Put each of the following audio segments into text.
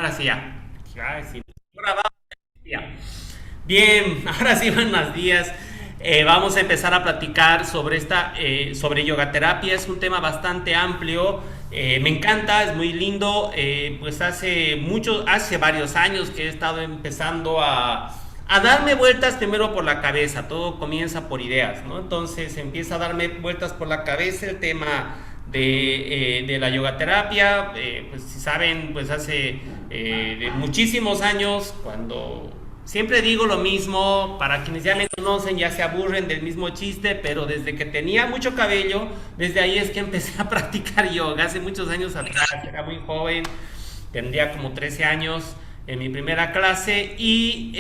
Ahora sí ya. Ay, sí. Grabado ya. Bien, ahora sí, buenos días. Vamos a empezar a platicar sobre sobre yoga terapia. Es un tema bastante amplio. Me encanta, es muy lindo. Pues hace varios años que he estado empezando a darme vueltas primero por la cabeza. Todo comienza por ideas, ¿no? Entonces empieza a darme vueltas por la cabeza el tema de la yoga terapia. Pues si saben, pues hace de muchísimos años, cuando siempre digo lo mismo, para quienes ya me conocen ya se aburren del mismo chiste, pero desde que tenía mucho cabello, desde ahí es que empecé a practicar yoga, hace muchos años atrás, era muy joven, tendría como 13 años en mi primera clase y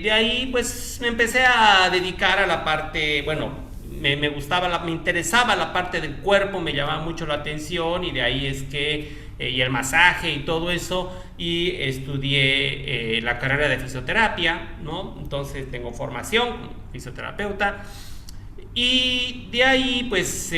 de ahí pues me empecé a dedicar a la parte, bueno, me gustaba, me interesaba la parte del cuerpo, me llamaba mucho la atención y de ahí es que, y el masaje y todo eso, y estudié la carrera de fisioterapia, ¿no? Entonces tengo formación como fisioterapeuta y de ahí pues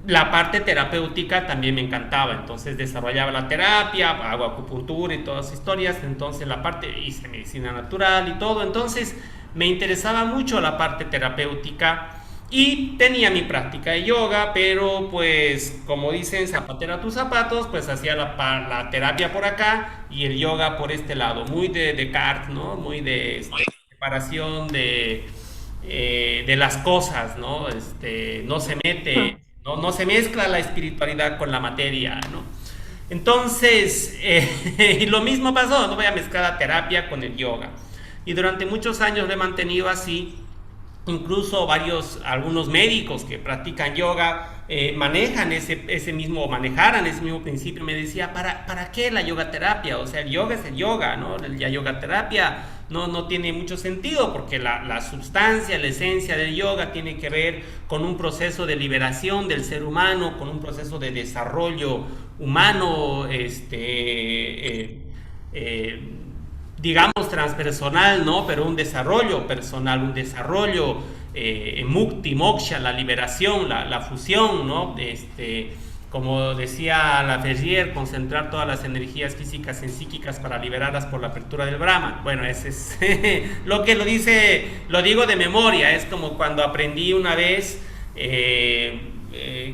la parte terapéutica también me encantaba, entonces desarrollaba la terapia, hago acupuntura y todas las historias, entonces la parte, hice medicina natural y todo, entonces me interesaba mucho la parte terapéutica y tenía mi práctica de yoga, pero pues como dicen, zapatera a tus zapatos, pues hacía la terapia por acá y el yoga por este lado, muy de Descartes, ¿no? Muy de separación de las cosas, ¿no? No se mete, no se mezcla la espiritualidad con la materia, ¿no? Entonces, y lo mismo pasó, no voy a mezclar la terapia con el yoga. Y durante muchos años lo he mantenido así. Incluso algunos médicos que practican yoga manejaran ese mismo principio. Me decía, ¿para qué la yoga terapia? O sea, el yoga es el yoga, ¿no? La yoga terapia no tiene mucho sentido porque la sustancia, la esencia del yoga tiene que ver con un proceso de liberación del ser humano, con un proceso de desarrollo humano, eh, digamos, transpersonal, ¿no? Pero un desarrollo personal, un desarrollo mukti, moksha, la liberación, la fusión, ¿no? Como decía la Ferrier, concentrar todas las energías físicas en psíquicas para liberarlas por la apertura del Brahman. Bueno, ese es lo que lo digo de memoria, es como cuando aprendí una vez qué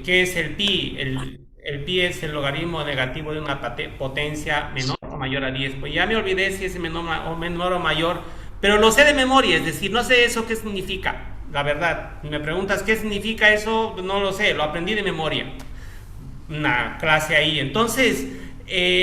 es el pi. El pi es el logaritmo negativo de una potencia menor o mayor a 10. Pues ya me olvidé si es menor o mayor, pero lo sé de memoria, es decir, no sé eso qué significa, la verdad. Si me preguntas qué significa eso, no lo sé, lo aprendí de memoria. Una clase ahí. Entonces,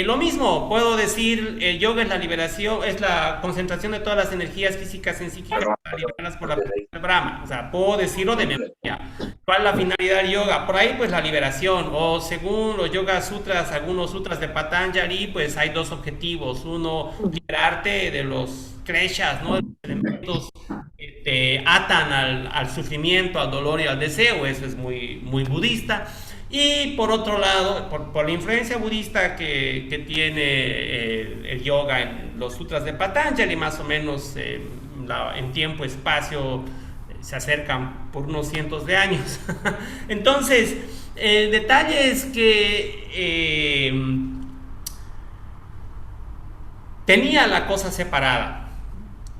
lo mismo, puedo decir, el yoga es la liberación, es la concentración de todas las energías físicas en psíquicas para liberarlas por la Brahma. O sea, puedo decirlo de memoria. ¿Cuál es la finalidad del yoga? Por ahí, pues la liberación. O según los Yoga Sutras, algunos sutras de Patanjali, pues hay dos objetivos. Uno, liberarte de los kleshas, ¿no? De los elementos que te atan al sufrimiento, al dolor y al deseo. Eso es muy budista. Y por otro lado, por la influencia budista que tiene el yoga en los sutras de Patanjali, más o menos en tiempo, espacio, se acercan por unos cientos de años. Entonces, el detalle es que tenía la cosa separada.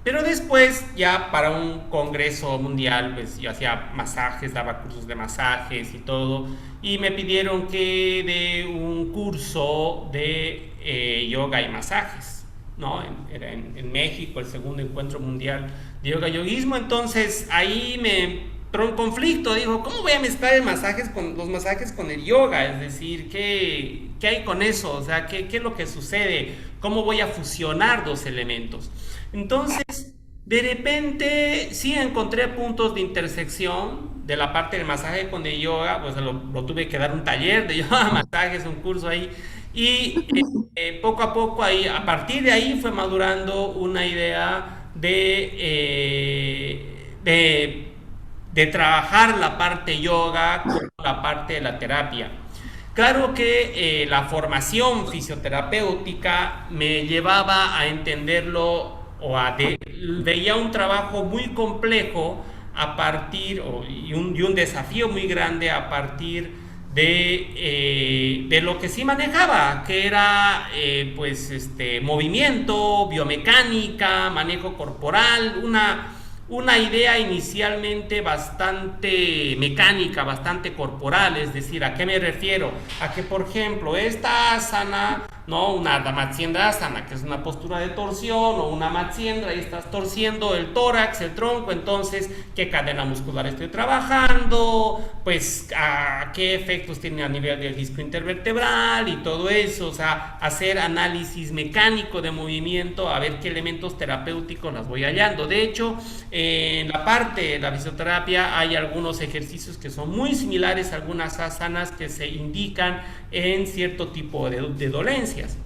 Pero después, ya para un congreso mundial, pues yo hacía masajes, daba cursos de masajes y todo, y me pidieron que dé un curso de yoga y masajes, ¿no? Era en México el segundo encuentro mundial de yoga y yoguismo, entonces ahí me entró un conflicto, digo, ¿cómo voy a mezclar los masajes con el yoga? Es decir, ¿qué hay con eso? O sea, ¿qué es lo que sucede? ¿Cómo voy a fusionar dos elementos? Entonces, de repente, sí encontré puntos de intersección de la parte del masaje con el yoga, pues lo tuve que dar un taller de yoga, masajes, un curso ahí, y poco a poco ahí, a partir de ahí fue madurando una idea de trabajar la parte yoga con la parte de la terapia. Claro que la formación fisioterapéutica me llevaba a entenderlo veía un trabajo muy complejo a partir, y un desafío muy grande a partir de lo que sí manejaba, que era movimiento, biomecánica, manejo corporal, una idea inicialmente bastante mecánica, bastante corporal. Es decir, ¿a qué me refiero? A que, por ejemplo, esta asana, ¿no? Una Matsyendrasana asana, que es una postura de torsión, o una Matsyendra, y estás torciendo el tórax, el tronco. Entonces, ¿qué cadena muscular estoy trabajando? Pues, ¿qué efectos tiene a nivel del disco intervertebral y todo eso? O sea, hacer análisis mecánico de movimiento, a ver qué elementos terapéuticos las voy hallando. De hecho, en la parte de la fisioterapia hay algunos ejercicios que son muy similares a algunas asanas que se indican en cierto tipo de dolencias.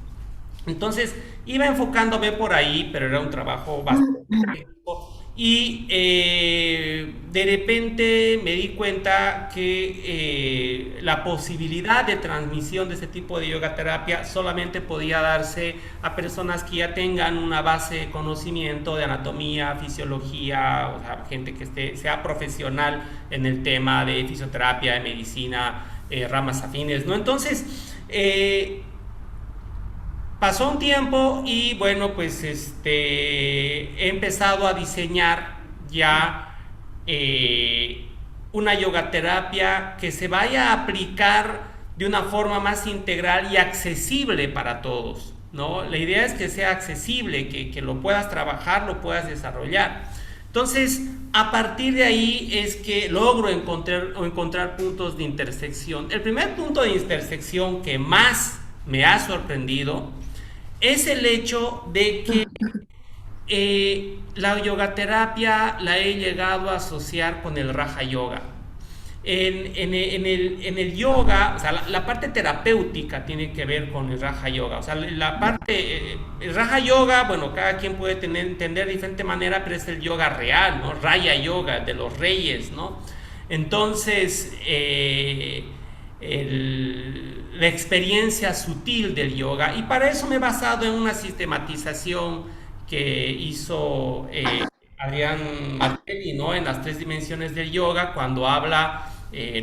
Entonces iba enfocándome por ahí, pero era un trabajo bastante técnico. Y de repente me di cuenta que la posibilidad de transmisión de este tipo de yoga terapia solamente podía darse a personas que ya tengan una base de conocimiento de anatomía, fisiología, o sea, gente que sea profesional en el tema de fisioterapia, de medicina, ramas afines, ¿no? Entonces, pasó un tiempo y bueno, pues he empezado a diseñar ya una yoga terapia que se vaya a aplicar de una forma más integral y accesible para todos, ¿no? La idea es que sea accesible, que lo puedas trabajar, lo puedas desarrollar. Entonces, a partir de ahí es que logro encontrar puntos de intersección. El primer punto de intersección que más me ha sorprendido es el hecho de que la yogaterapia la he llegado a asociar con el Raja Yoga. En el yoga, o sea, la parte terapéutica tiene que ver con el Raja Yoga. O sea, la parte, el Raja Yoga, bueno, cada quien puede entender de diferente manera, pero es el yoga real, ¿no? Raya Yoga, de los reyes, ¿no? Entonces, la experiencia sutil del yoga, y para eso me he basado en una sistematización que hizo Adrián Martelli, ¿no? En las tres dimensiones del yoga, cuando habla,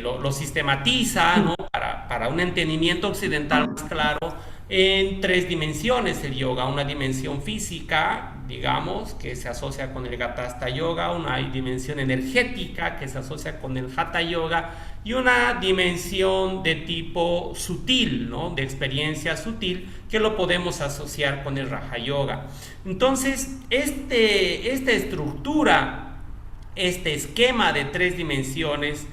lo sistematiza, ¿no? Para un entendimiento occidental más claro, en tres dimensiones el yoga: una dimensión física, digamos, que se asocia con el Gatasta Yoga; una dimensión energética que se asocia con el Hatha Yoga; y una dimensión de tipo sutil, ¿no? De experiencia sutil, que lo podemos asociar con el Raja Yoga. Entonces, esta estructura, este esquema de tres dimensiones,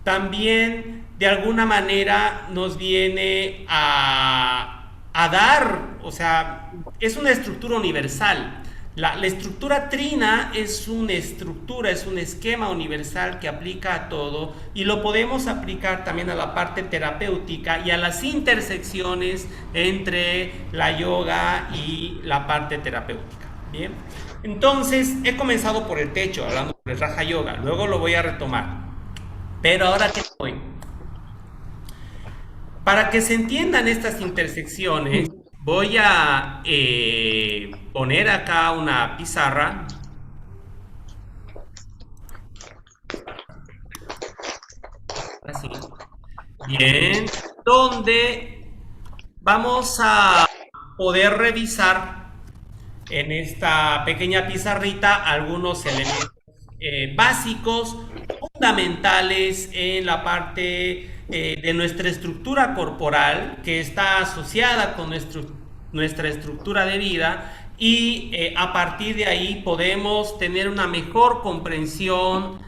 también de alguna manera nos viene a dar, o sea, es una estructura universal. La estructura trina es una estructura, es un esquema universal que aplica a todo, y lo podemos aplicar también a la parte terapéutica y a las intersecciones entre la yoga y la parte terapéutica. Bien, entonces he comenzado por el techo, hablando del Raja Yoga, luego lo voy a retomar. Pero ahora que voy, para que se entiendan estas intersecciones, voy a poner acá una pizarra. Así. Bien, donde vamos a poder revisar en esta pequeña pizarrita algunos elementos básicos, fundamentales en la parte de nuestra estructura corporal, que está asociada con nuestra estructura de vida, y a partir de ahí podemos tener una mejor comprensión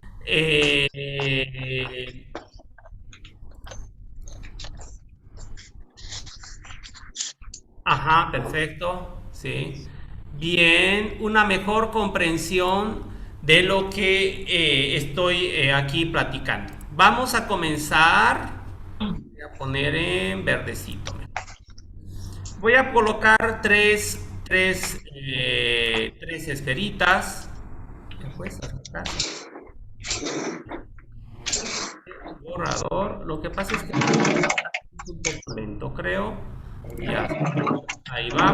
ajá, perfecto, sí. Bien, una mejor comprensión de lo que estoy aquí platicando. Vamos a comenzar. Voy a poner en verdecito. Voy a colocar tres esferitas. Ya puedes sacar el borrador. Lo que pasa es que es un poco lento, creo. Ya, ahí va.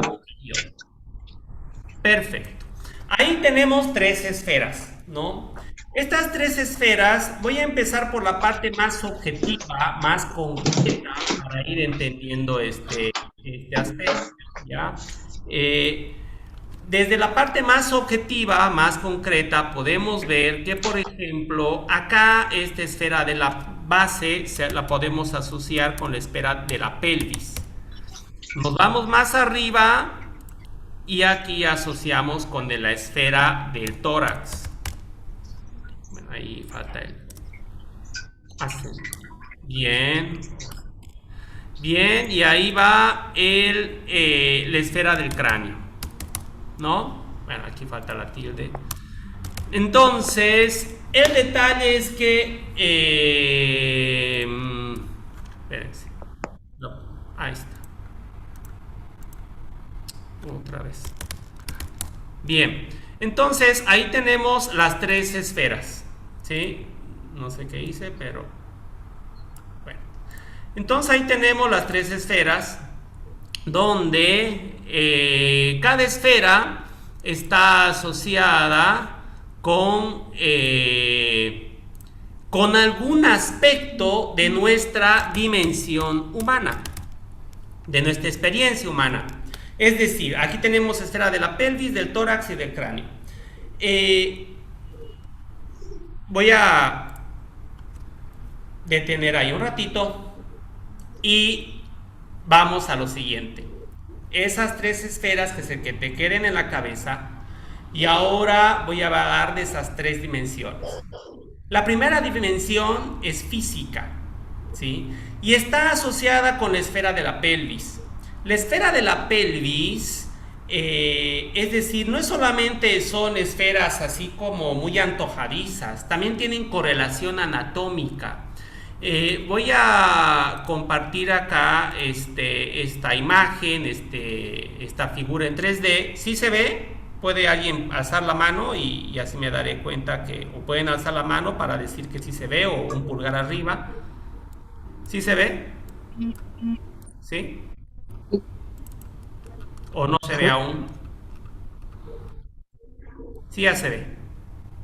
Perfecto. Ahí tenemos tres esferas, ¿no? Estas tres esferas, voy a empezar por la parte más objetiva, más concreta, para ir entendiendo este aspecto, ¿ya? Eh, Desde la parte más objetiva, más concreta, podemos ver que, por ejemplo, acá esta esfera de la base la podemos asociar con la esfera de la pelvis. Nos vamos más arriba y aquí asociamos con la esfera del tórax. Bueno, ahí falta el... Bien. Bien, y ahí va la esfera del cráneo, ¿no? Bueno, aquí falta la tilde. Entonces, el detalle es que... espérense. No, ahí está. Otra vez. Bien, entonces ahí tenemos las tres esferas, ¿sí? No sé qué hice, pero... Bueno. Entonces ahí tenemos las tres esferas donde cada esfera está asociada con algún aspecto de nuestra dimensión humana, de nuestra experiencia humana. Es decir, aquí tenemos esfera de la pelvis, del tórax y del cráneo. Voy a detener ahí un ratito y vamos a lo siguiente. Esas tres esferas que se que te queden en la cabeza, y ahora voy a hablar de esas tres dimensiones. La primera dimensión es física, ¿sí? Y está asociada con la esfera de la pelvis. La esfera de la pelvis, es decir, no es solamente son esferas así como muy antojadizas, también tienen correlación anatómica. Voy a compartir acá esta imagen, esta figura en 3D. ¿Sí se ve? Puede alguien alzar la mano y así me daré cuenta que... O pueden alzar la mano para decir que sí se ve, o un pulgar arriba. ¿Sí se ve? ¿Sí? ¿O no se ve aún? Sí, ya se ve.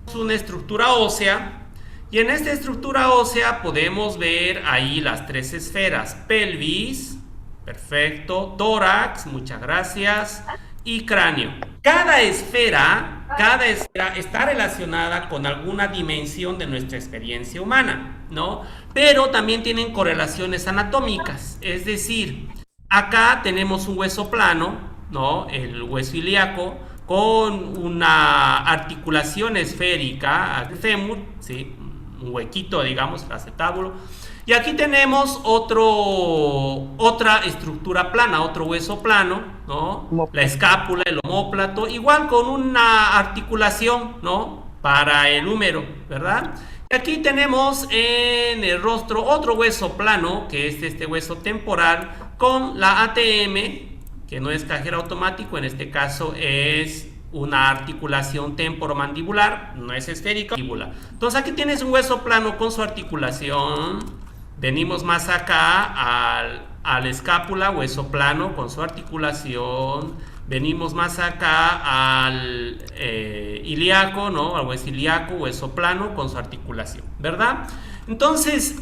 Es una estructura ósea. Y en esta estructura ósea podemos ver ahí las tres esferas: pelvis, perfecto, tórax, muchas gracias, y cráneo. Cada esfera está relacionada con alguna dimensión de nuestra experiencia humana, ¿no? Pero también tienen correlaciones anatómicas, es decir, acá tenemos un hueso plano, ¿no? El hueso ilíaco, con una articulación esférica, el fémur, ¿sí? Un huequito, digamos, el acetábulo. Y aquí tenemos otra estructura plana, otro hueso plano, ¿no? La escápula, el omóplato, igual con una articulación, ¿no? Para el húmero, ¿verdad? Y aquí tenemos en el rostro otro hueso plano, que es este hueso temporal, con la ATM, que no es cajero automático, en este caso es una articulación temporomandibular, no es esférica. Entonces aquí tienes un hueso plano con su articulación. Venimos más acá al escápula, hueso plano con su articulación. Venimos más acá al ilíaco, ¿no? Al hueso ilíaco, hueso plano con su articulación, ¿verdad? Entonces,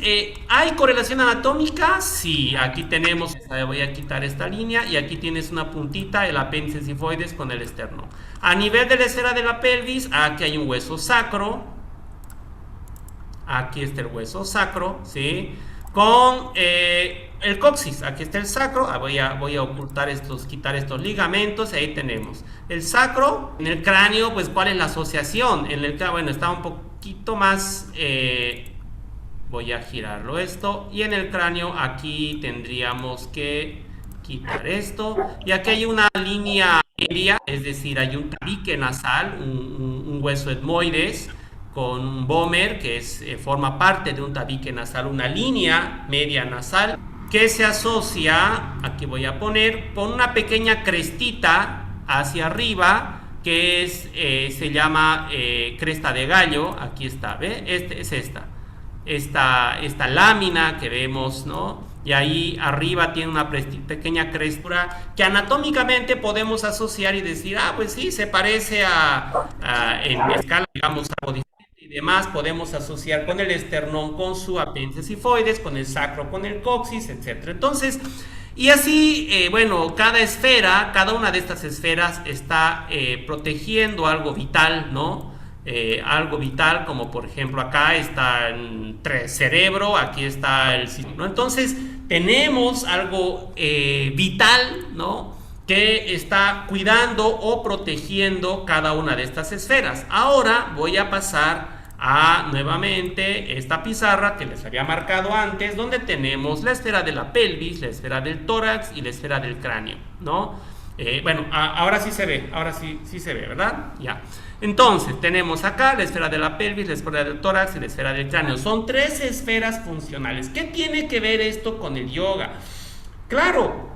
¿hay correlación anatómica? Sí, aquí tenemos, voy a quitar esta línea y aquí tienes una puntita, el apéndice sifoides con el esternón. A nivel de la esfera de la pelvis, aquí hay un hueso sacro. Aquí está el hueso sacro, ¿sí? Con el coxis, aquí está el sacro. Voy a ocultar quitar estos ligamentos. Ahí tenemos el sacro. En el cráneo, pues, ¿cuál es la asociación? En el cráneo, bueno, está un poquito más... voy a girarlo esto. Y en el cráneo, aquí tendríamos que quitar esto. Y aquí hay una línea aérea, es decir, hay un tabique nasal, un hueso etmoides, con un vomer que forma parte de un tabique nasal, una línea media nasal que se asocia, aquí voy a poner, con una pequeña crestita hacia arriba que se llama cresta de gallo. Aquí está, ¿ve? Es esta lámina que vemos, ¿no? Y ahí arriba tiene una pequeña crestura que anatómicamente podemos asociar y decir, ah, pues sí, se parece en escala, digamos, algo diferente. demás podemos asociar con el esternón, con su apéndice sifoides, con el sacro, con el coxis, etcétera. Entonces, y así, bueno, cada esfera, cada una de estas esferas está protegiendo algo vital, ¿no? Algo vital, como por ejemplo acá está el cerebro, aquí está el sistema, ¿no? Entonces, tenemos algo vital, ¿no? Que está cuidando o protegiendo cada una de estas esferas. Ahora voy a pasar a nuevamente esta pizarra que les había marcado antes, donde tenemos la esfera de la pelvis, la esfera del tórax y la esfera del cráneo, ¿no? Bueno, ahora sí se ve, ahora sí se ve, ¿verdad? Ya. Entonces, tenemos acá la esfera de la pelvis, la esfera del tórax y la esfera del cráneo. Son 3 esferas funcionales. ¿Qué tiene que ver esto con el yoga? Claro,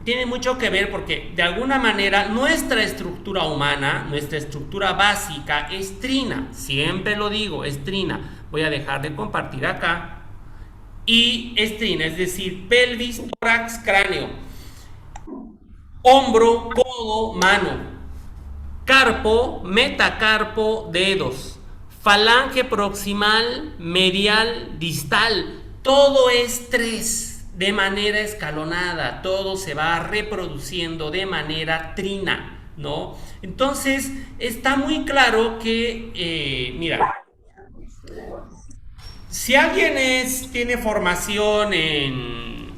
tiene mucho que ver porque de alguna manera nuestra estructura humana, nuestra estructura básica es trina. Siempre lo digo, es trina. Voy a dejar de compartir acá. Y es trina, es decir, pelvis, tórax, cráneo. Hombro, codo, mano. Carpo, metacarpo, dedos. Falange proximal, medial, distal. Todo es 3. De manera escalonada, todo se va reproduciendo de manera trina, ¿no? Entonces, está muy claro que, mira, si alguien tiene formación en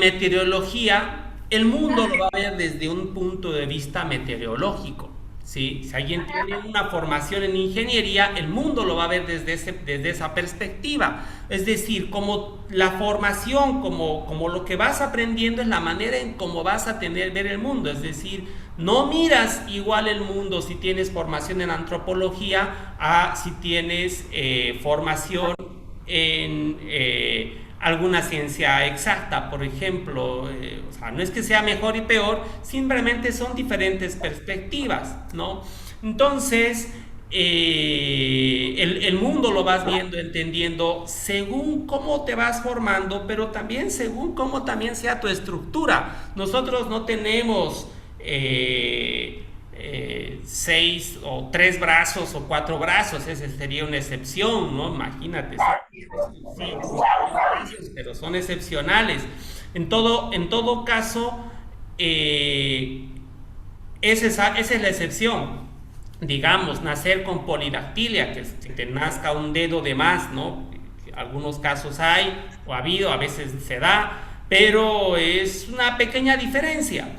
meteorología, el mundo lo va a ver desde un punto de vista meteorológico, ¿sí? Si alguien tiene una formación en ingeniería, el mundo lo va a ver desde esa perspectiva. Es decir, como la formación, como lo que vas aprendiendo es la manera en cómo vas a ver el mundo. Es decir, no miras igual el mundo si tienes formación en antropología a si tienes formación en alguna ciencia exacta, por ejemplo. O sea, no es que sea mejor y peor, simplemente son diferentes perspectivas, ¿no? Entonces, el mundo lo vas viendo, entendiendo según cómo te vas formando, pero también según cómo también sea tu estructura. Nosotros no tenemos 6 o 3 brazos o 4 brazos, esa sería una excepción, ¿no? Imagínate, pero son excepcionales. En todo caso, esa es la excepción. Digamos, nacer con polidactilia, que te nazca un dedo de más, ¿no? Algunos casos hay, o ha habido, a veces se da, pero es una pequeña diferencia.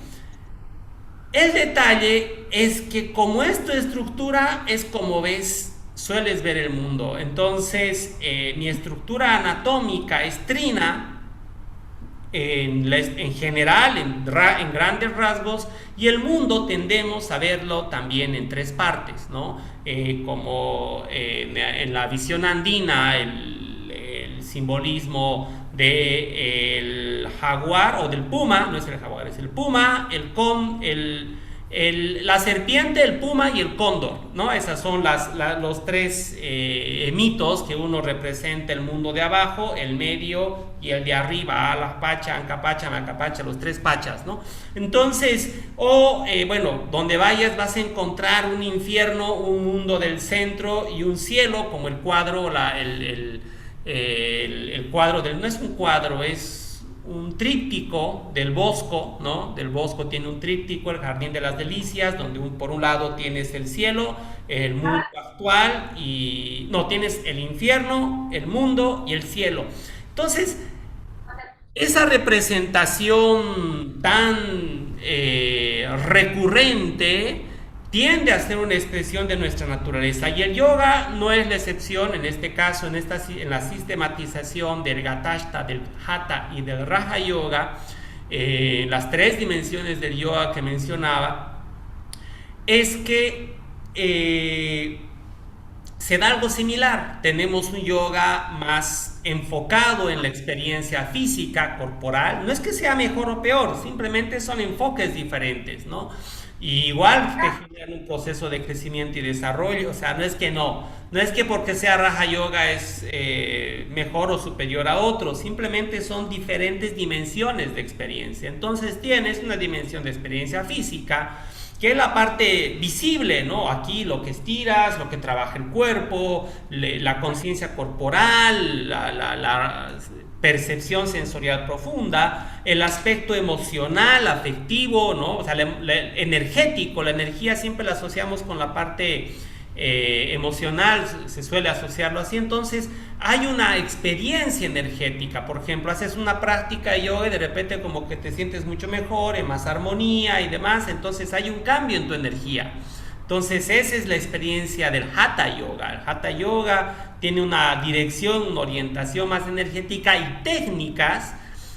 El detalle es que como es tu estructura, es como sueles ver el mundo. Entonces, mi estructura anatómica es trina, en general, en grandes rasgos, y el mundo tendemos a verlo también en 3 partes, ¿no? Como en la visión andina, el simbolismo del jaguar o del puma, no es el jaguar, es el puma, la serpiente, el puma y el cóndor, ¿no? Esas son los 3 mitos que uno representa: el mundo de abajo, el medio y el de arriba, Alapacha, Ancapacha, Macapacha, los 3 pachas, ¿no? Entonces, bueno, donde vayas vas a encontrar un infierno, un mundo del centro y un cielo, como el cuadro, el cuadro no es un cuadro, es un tríptico del Bosco, ¿no? Del Bosco tiene un tríptico, el Jardín de las Delicias, donde por un lado tienes el cielo, el mundo actual, tienes el infierno, el mundo y el cielo. Entonces, esa representación tan recurrente tiende a ser una expresión de nuestra naturaleza, y el yoga no es la excepción. En este caso, en la sistematización del Gatashta, del Hatha y del Raja Yoga, las 3 dimensiones del yoga que mencionaba, es que se da algo similar. Tenemos un yoga más enfocado en la experiencia física, corporal. No es que sea mejor o peor, simplemente son enfoques diferentes, ¿no? Y igual te generan un proceso de crecimiento y desarrollo. O sea, no es que porque sea Raja Yoga es mejor o superior a otro, simplemente son diferentes dimensiones de experiencia. Entonces tienes una dimensión de experiencia física, que es la parte visible, ¿no? Aquí lo que estiras, lo que trabaja el cuerpo, la conciencia corporal, la percepción sensorial profunda, el aspecto emocional, afectivo, ¿no? O sea, energético, la energía siempre la asociamos con la parte emocional, se suele asociarlo así. Entonces hay una experiencia energética. Por ejemplo, haces una práctica de yoga y de repente como que te sientes mucho mejor, en más armonía y demás, entonces hay un cambio en tu energía. Entonces esa es la experiencia del Hatha Yoga. El Hatha Yoga tiene una dirección, una orientación más energética y técnicas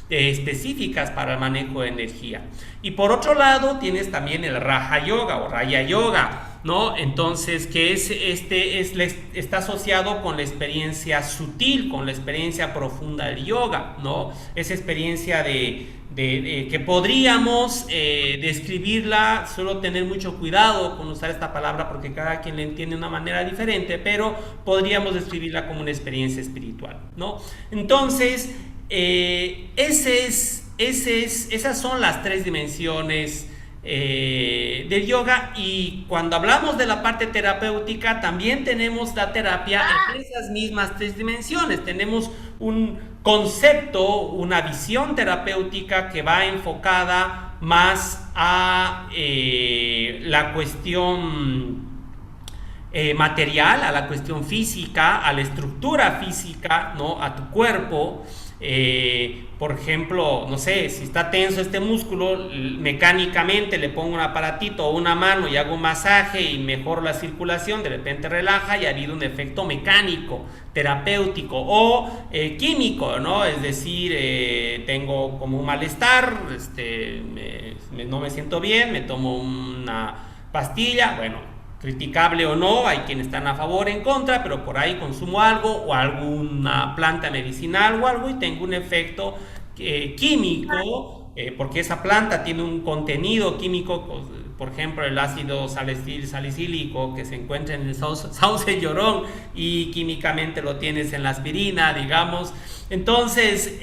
específicas para el manejo de energía. Y por otro lado tienes también el Raja Yoga o Raya Yoga, ¿no? Entonces, que está asociado con la experiencia sutil, con la experiencia profunda del yoga, ¿no? Esa experiencia que podríamos describirla, solo tener mucho cuidado con usar esta palabra porque cada quien la entiende de una manera diferente, pero podríamos describirla como una experiencia espiritual, ¿no? Entonces, esas son las tres dimensiones del yoga. Y cuando hablamos de la parte terapéutica también tenemos la terapia en esas mismas tres dimensiones. Tenemos un concepto, una visión terapéutica que va enfocada más a la cuestión material, a la cuestión física, a la estructura física, ¿no? A tu cuerpo. Por ejemplo, no sé, si está tenso este músculo, mecánicamente le pongo un aparatito o una mano y hago un masaje y mejoro la circulación, de repente relaja y ha habido un efecto mecánico, terapéutico o químico, ¿no? Es decir, tengo como un malestar, no me siento bien, me tomo una pastilla, bueno, criticable o no, hay quienes están a favor, en contra, pero por ahí consumo algo o alguna planta medicinal o algo y tengo un efecto químico, porque esa planta tiene un contenido químico, por ejemplo el ácido salicílico que se encuentra en el sauce llorón y químicamente lo tienes en la aspirina, digamos. Entonces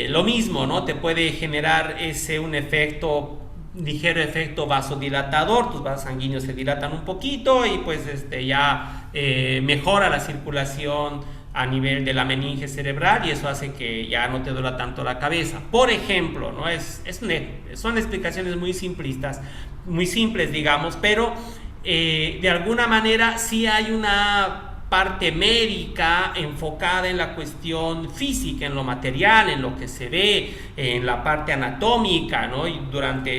lo mismo, ¿no? Te puede generar un ligero efecto vasodilatador, tus vasos sanguíneos se dilatan un poquito y pues ya mejora la circulación a nivel de la meninge cerebral y eso hace que ya no te duela tanto la cabeza. Por ejemplo, ¿no? Son explicaciones muy simplistas, muy simples, digamos, pero de alguna manera sí hay una parte médica enfocada en la cuestión física, en lo material, en lo que se ve, en la parte anatómica, ¿no? Y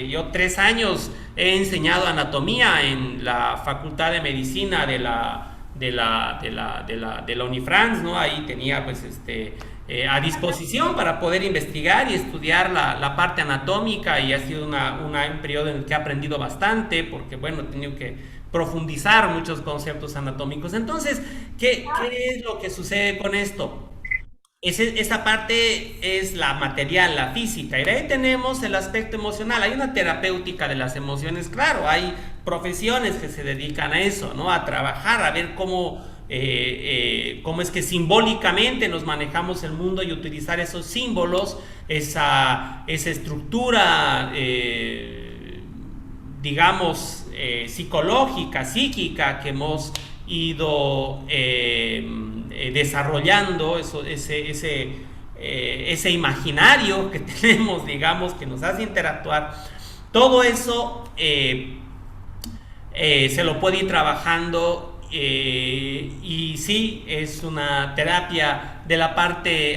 yo 3 años he enseñado anatomía en la Facultad de Medicina de la Unifrance, ¿no? Ahí tenía pues a disposición para poder investigar y estudiar la parte anatómica y ha sido un periodo en el que he aprendido bastante porque bueno, he tenido que profundizar muchos conceptos anatómicos. Entonces, ¿qué es lo que sucede con esto? Esa parte es la material, la física, y de ahí tenemos el aspecto emocional. Hay una terapéutica de las emociones, claro, hay profesiones que se dedican a eso, ¿no? A trabajar, a ver cómo es que simbólicamente nos manejamos el mundo y utilizar esos símbolos, esa estructura, digamos, psicológica, psíquica que hemos ido desarrollando, ese imaginario que tenemos, digamos, que nos hace interactuar. Todo eso se lo puede ir trabajando y sí, es una terapia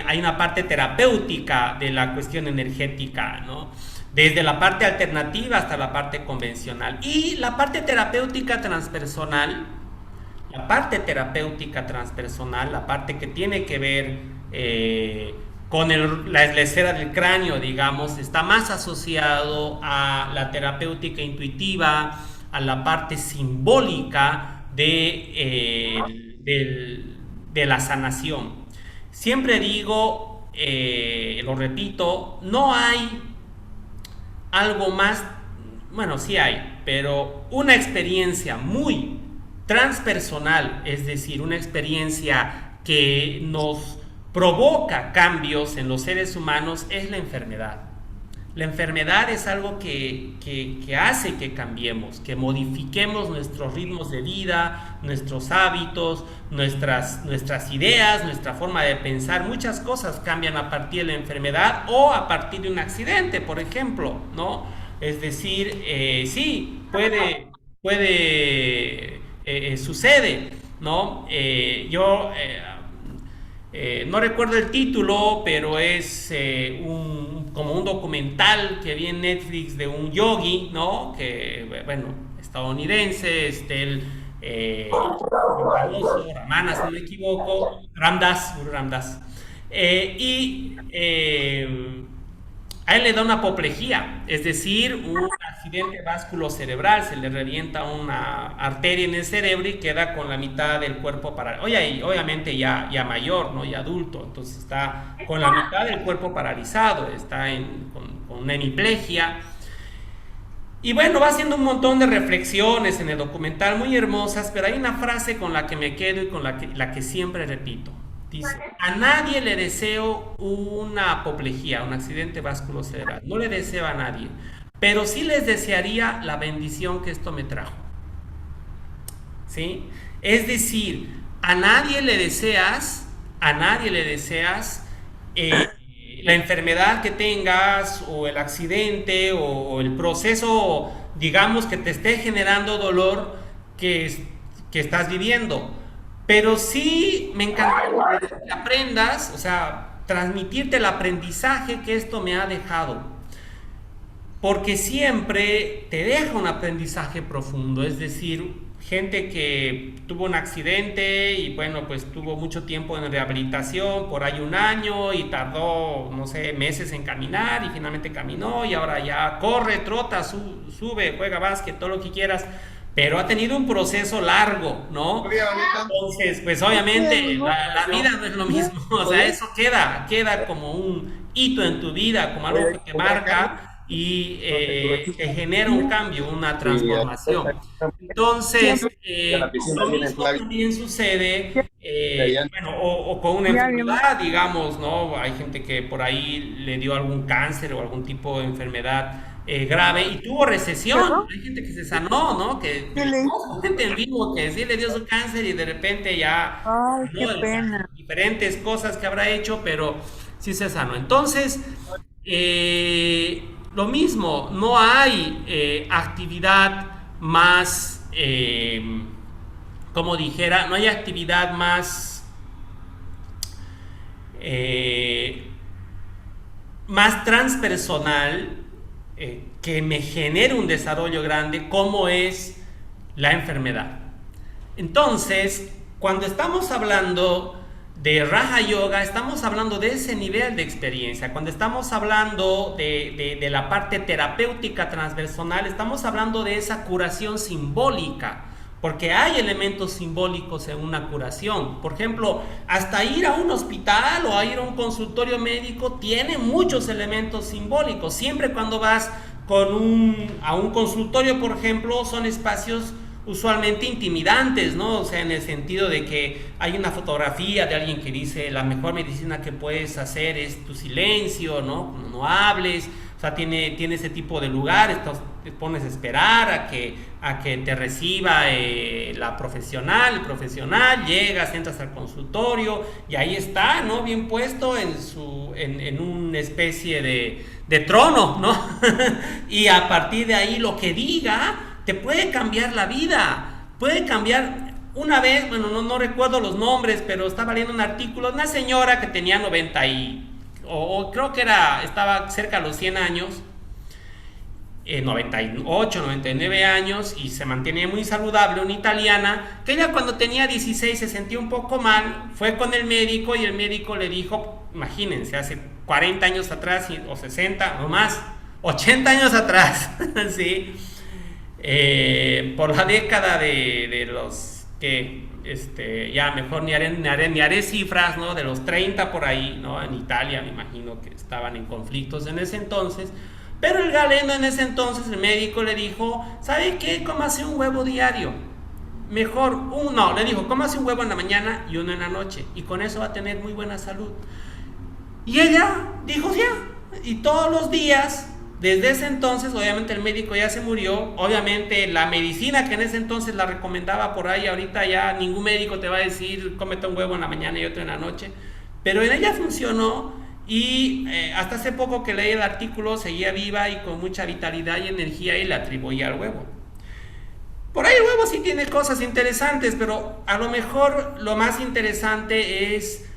hay una parte terapéutica de la cuestión energética, ¿no? Desde la parte alternativa hasta la parte convencional. Y la parte terapéutica transpersonal, la parte que tiene que ver con la esfera del cráneo, digamos, está más asociado a la terapéutica intuitiva, a la parte simbólica de la sanación. Siempre digo, lo repito, no hay algo bueno, sí hay, pero una experiencia muy transpersonal, es decir, una experiencia que nos provoca cambios en los seres humanos, es la enfermedad. La enfermedad es algo que hace que cambiemos, que modifiquemos nuestros ritmos de vida, nuestros hábitos, nuestras ideas, nuestra forma de pensar. Muchas cosas cambian a partir de la enfermedad o a partir de un accidente, por ejemplo, ¿no? Es decir, sí, sucede, ¿no? No recuerdo el título, pero es como un documental que vi en Netflix de un yogi, ¿no? Que, bueno, estadounidense, famoso, Ramana, si no me equivoco, Ramdas. Y a él le da una apoplejía, es decir, un accidente vasculocerebral, se le revienta una arteria en el cerebro y queda con la mitad del cuerpo paralizado. Oye, obviamente ya mayor, ¿no? Ya adulto, entonces está con la mitad del cuerpo paralizado, está con una hemiplegia. Y bueno, va haciendo un montón de reflexiones en el documental muy hermosas, pero hay una frase con la que me quedo y con la que siempre repito. Dice, a nadie le deseo una apoplejía, un accidente vasculocerebral. No le deseo a nadie. Pero sí les desearía la bendición que esto me trajo. ¿Sí? Es decir, a nadie le deseas la enfermedad que tengas o el accidente o el proceso, digamos, que te esté generando dolor que estás viviendo. Pero sí me encantaría que aprendas, o sea, transmitirte el aprendizaje que esto me ha dejado. Porque siempre te deja un aprendizaje profundo, es decir, gente que tuvo un accidente y bueno, pues tuvo mucho tiempo en rehabilitación, por ahí un año y tardó, no sé, meses en caminar y finalmente caminó y ahora ya corre, trota, sube, juega básquet, todo lo que quieras, pero ha tenido un proceso largo, ¿no? Entonces, pues obviamente la vida no es lo mismo, o sea, eso queda como un hito en tu vida, como algo que te marca y te genera un cambio, una transformación. Entonces, lo mismo también sucede, bueno, o con una enfermedad, digamos, ¿no? Hay gente que por ahí le dio algún cáncer o algún tipo de enfermedad grave y tuvo recesión. Hay gente que se sanó, ¿no? Gente en vivo que sí le dio su cáncer y de repente ya, Ay, qué ¿no? pena. Diferentes cosas que habrá hecho, pero sí se sanó. Entonces, lo mismo, no hay actividad más, como dijera, no hay actividad eh, más transpersonal que me genere un desarrollo grande como es la enfermedad. Entonces, cuando estamos hablando de Raja Yoga, estamos hablando de ese nivel de experiencia. Cuando estamos hablando de la parte terapéutica transversal, estamos hablando de esa curación simbólica. Porque hay elementos simbólicos en una curación. Por ejemplo, hasta ir a un hospital o a ir a un consultorio médico tiene muchos elementos simbólicos. Siempre cuando vas a un consultorio, por ejemplo, son espacios usualmente intimidantes, ¿no? O sea, en el sentido de que hay una fotografía de alguien que dice la mejor medicina que puedes hacer es tu silencio, ¿no? No hables. O sea, tiene ese tipo de lugares, te pones a esperar a que te reciba el profesional, llegas, entras al consultorio y ahí está, ¿no? Bien puesto en una especie de trono, ¿no? Y a partir de ahí lo que diga te puede cambiar la vida, puede cambiar. Una vez, bueno, no recuerdo los nombres, pero estaba leyendo un artículo, una señora que tenía 90 o creo que estaba cerca de los 100 años, 98, 99 años y se mantenía muy saludable, una italiana, que ella cuando tenía 16 se sentía un poco mal, fue con el médico y el médico le dijo, imagínense, hace 40 años atrás o 60 o más, 80 años atrás, ¿sí? Por la década de los que ya mejor ni haré cifras, ¿no? De los 30 por ahí, ¿no? En Italia me imagino que estaban en conflictos en ese entonces, Pero el galeno en ese entonces, el médico le dijo, ¿sabe qué? Cómase un huevo diario. Mejor uno, le dijo, cómase un huevo en la mañana y uno en la noche. Y con eso va a tener muy buena salud. Y ella dijo, ya. Y todos los días, desde ese entonces, obviamente el médico ya se murió. Obviamente la medicina que en ese entonces la recomendaba por ahí, ahorita ya ningún médico te va a decir, cómete un huevo en la mañana y otro en la noche. Pero en ella funcionó. Y hasta hace poco que leí el artículo, seguía viva y con mucha vitalidad y energía, y le atribuía al huevo. Por ahí el huevo sí tiene cosas interesantes, pero a lo mejor lo más interesante es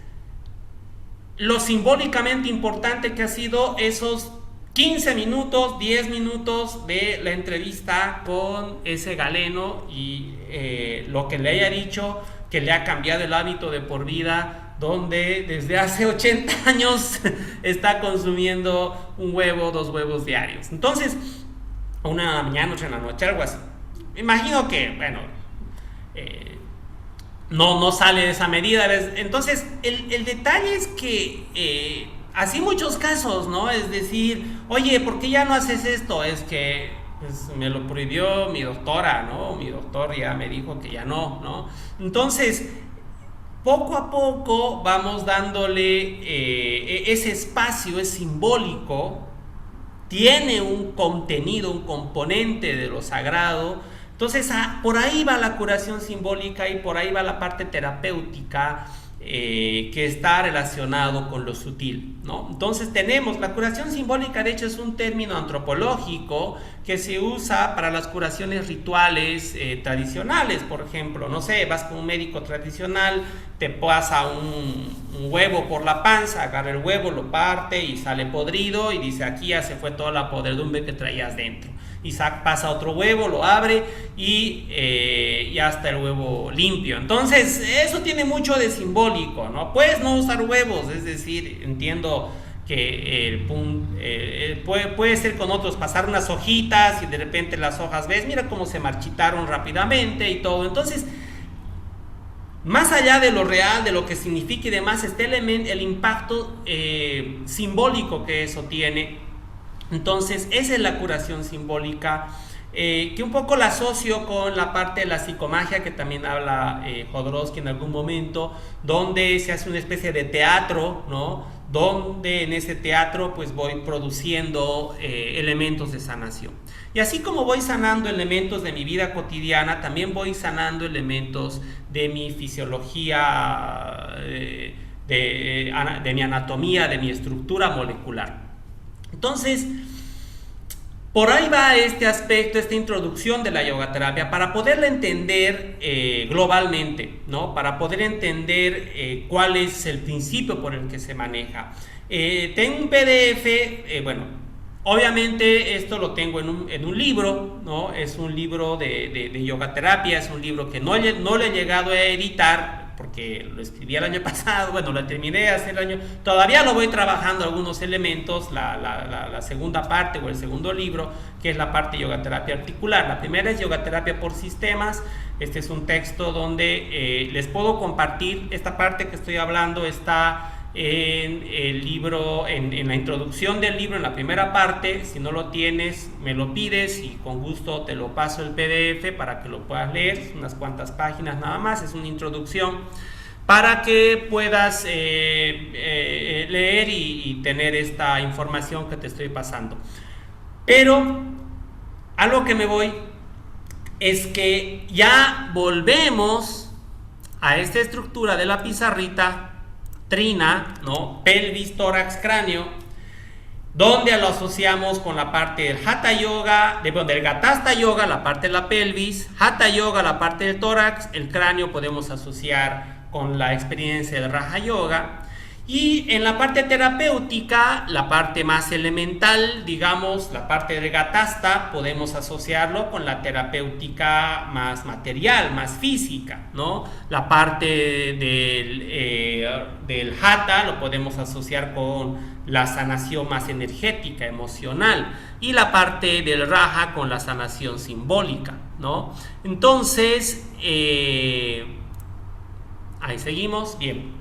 lo simbólicamente importante que ha sido esos 15 minutos, 10 minutos de la entrevista con ese galeno, y lo que le haya dicho, que le ha cambiado el hábito de por vida, donde desde hace 80 años está consumiendo un huevo, 2 huevos diarios. Entonces, una en la mañana, otra en la noche, algo así. Me imagino que, bueno, no sale de esa medida. Entonces, el detalle es que así muchos casos, ¿no? Es decir, oye, ¿por qué ya no haces esto? Es que pues, me lo prohibió mi doctora, ¿no? Mi doctor ya me dijo que ya no. Entonces, poco a poco vamos dándole ese espacio, es simbólico, tiene un contenido, un componente de lo sagrado. Entonces, por ahí va la curación simbólica y por ahí va la parte terapéutica que está relacionado con lo sutil, ¿no? Entonces tenemos la curación simbólica, de hecho es un término antropológico que se usa para las curaciones rituales tradicionales. Por ejemplo, no sé, vas con un médico tradicional, te pasa un huevo por la panza, agarra el huevo, lo parte y sale podrido y dice, aquí ya se fue toda la podredumbre que traías dentro. Y pasa otro huevo, lo abre y ya está el huevo limpio. Entonces eso tiene mucho de simbólico, ¿no? Puedes no usar huevos, es decir, entiendo que puede ser con otros, pasar unas hojitas y de repente las hojas, ves, mira cómo se marchitaron rápidamente y todo. Entonces, más allá de lo real, de lo que significa y demás, está el impacto simbólico que eso tiene. Entonces, esa es la curación simbólica, que un poco la asocio con la parte de la psicomagia que también habla Jodorowsky en algún momento, donde se hace una especie de teatro, ¿no? Donde en ese teatro pues voy produciendo elementos de sanación. Y así como voy sanando elementos de mi vida cotidiana, también voy sanando elementos de mi fisiología, de mi anatomía, de mi estructura molecular. Entonces, por ahí va este aspecto, esta introducción de la yogaterapia, para poderla entender globalmente, ¿no? Para poder entender cuál es el principio por el que se maneja. Tengo un PDF, bueno, obviamente esto lo tengo en un libro, ¿no? Es un libro de yogaterapia, es un libro que no le he llegado a editar, porque lo escribí el año pasado, bueno, lo terminé hace el año, todavía lo voy trabajando algunos elementos, la segunda parte o el segundo libro, que es la parte de yogaterapia articular. La primera es yogaterapia por sistemas. Este es un texto donde les puedo compartir, esta parte que estoy hablando está en el libro, en la introducción del libro, en la primera parte. Si no lo tienes, me lo pides y con gusto te lo paso el PDF para que lo puedas leer, unas cuantas páginas nada más, es una introducción para que puedas leer y tener esta información que te estoy pasando. Pero a lo que me voy es que ya volvemos a esta estructura de la pizarrita trina, ¿no? Pelvis, tórax, cráneo, donde lo asociamos con la parte del Hatha Yoga, del Gatasta Yoga, la parte de la pelvis, Hatha Yoga, la parte del tórax, el cráneo podemos asociar con la experiencia del Raja Yoga. Y en la parte terapéutica, la parte más elemental, digamos, la parte del Gatasta, podemos asociarlo con la terapéutica más material, más física, ¿no? La parte del Hatha lo podemos asociar con la sanación más energética, emocional, y la parte del Raja con la sanación simbólica, ¿no? Entonces, ahí seguimos, bien.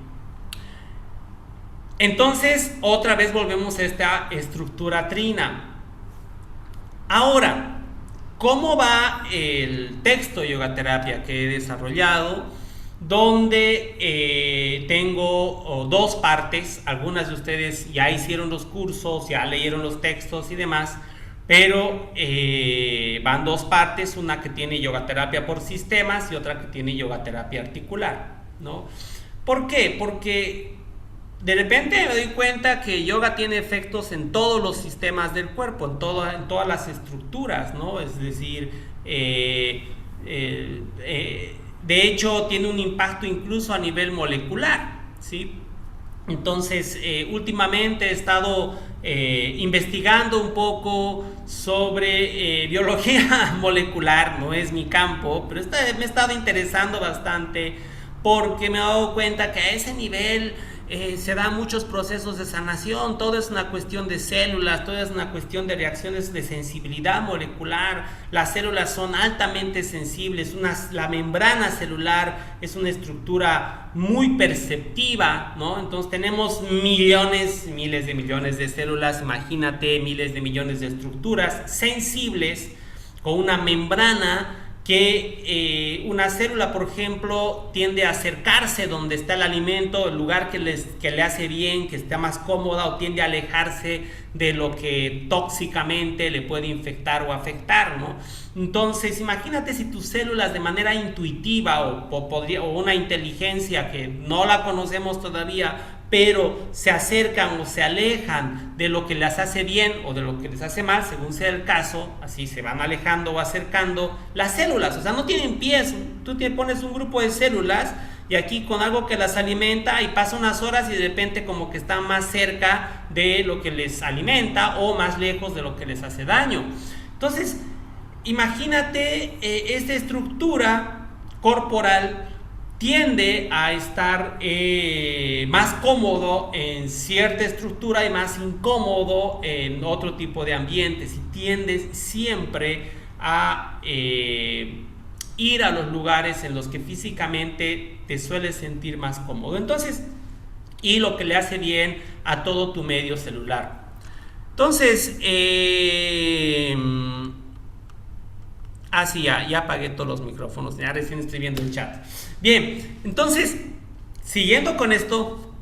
Entonces, otra vez volvemos a esta estructura trina. Ahora, ¿cómo va el texto de yoga terapia que he desarrollado? Donde tengo dos partes. Algunas de ustedes ya hicieron los cursos, ya leyeron los textos y demás, pero van dos partes, una que tiene yoga terapia por sistemas y otra que tiene yoga terapia articular, ¿no? ¿Por qué? Porque de repente me doy cuenta que yoga tiene efectos en todos los sistemas del cuerpo, en todas las estructuras, ¿no? Es decir, de hecho tiene un impacto incluso a nivel molecular, ¿sí? Entonces, últimamente he estado investigando un poco sobre biología molecular, no es mi campo, pero me he estado interesando bastante porque me he dado cuenta que a ese nivel se dan muchos procesos de sanación. Todo es una cuestión de células, todo es una cuestión de reacciones de sensibilidad molecular. Las células son altamente sensibles, la membrana celular es una estructura muy perceptiva, ¿no? Entonces tenemos miles de millones de células, imagínate miles de millones de estructuras sensibles con una membrana que una célula, por ejemplo, tiende a acercarse donde está el alimento, el lugar que le hace bien, que está más cómoda, o tiende a alejarse de lo que tóxicamente le puede infectar o afectar, ¿no? Entonces, imagínate si tus células de manera intuitiva o una inteligencia que no la conocemos todavía, pero se acercan o se alejan de lo que les hace bien o de lo que les hace mal, según sea el caso, así se van alejando o acercando las células. O sea, no tienen pies, tú te pones un grupo de células y aquí con algo que las alimenta, y pasa unas horas y de repente como que están más cerca de lo que les alimenta o más lejos de lo que les hace daño. Entonces, imagínate esta estructura corporal tiende a estar más cómodo en cierta estructura y más incómodo en otro tipo de ambientes, y tiendes siempre a ir a los lugares en los que físicamente te sueles sentir más cómodo. Entonces, y lo que le hace bien a todo tu medio celular. Entonces, sí, ya apagué todos los micrófonos, ya recién estoy viendo el chat. Bien, entonces, siguiendo con esto,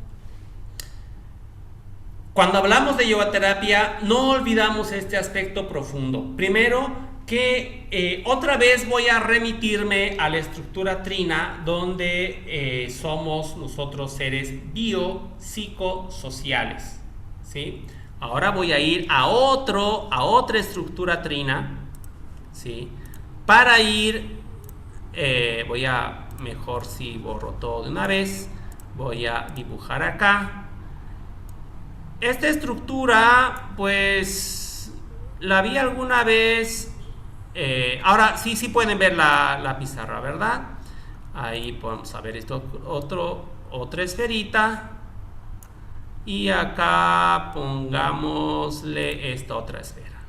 cuando hablamos de yoga terapia, no olvidamos este aspecto profundo. Primero, que otra vez voy a remitirme a la estructura trina, donde somos nosotros seres biopsicosociales, ¿sí? Ahora voy a ir a otra estructura trina, ¿sí? Para ir, mejor si borro todo de una vez, voy a dibujar acá. Esta estructura, pues, la vi alguna vez, ahora sí pueden ver la pizarra, ¿verdad? Ahí podemos ver esto, otra esferita. Y acá pongámosle esta otra esfera.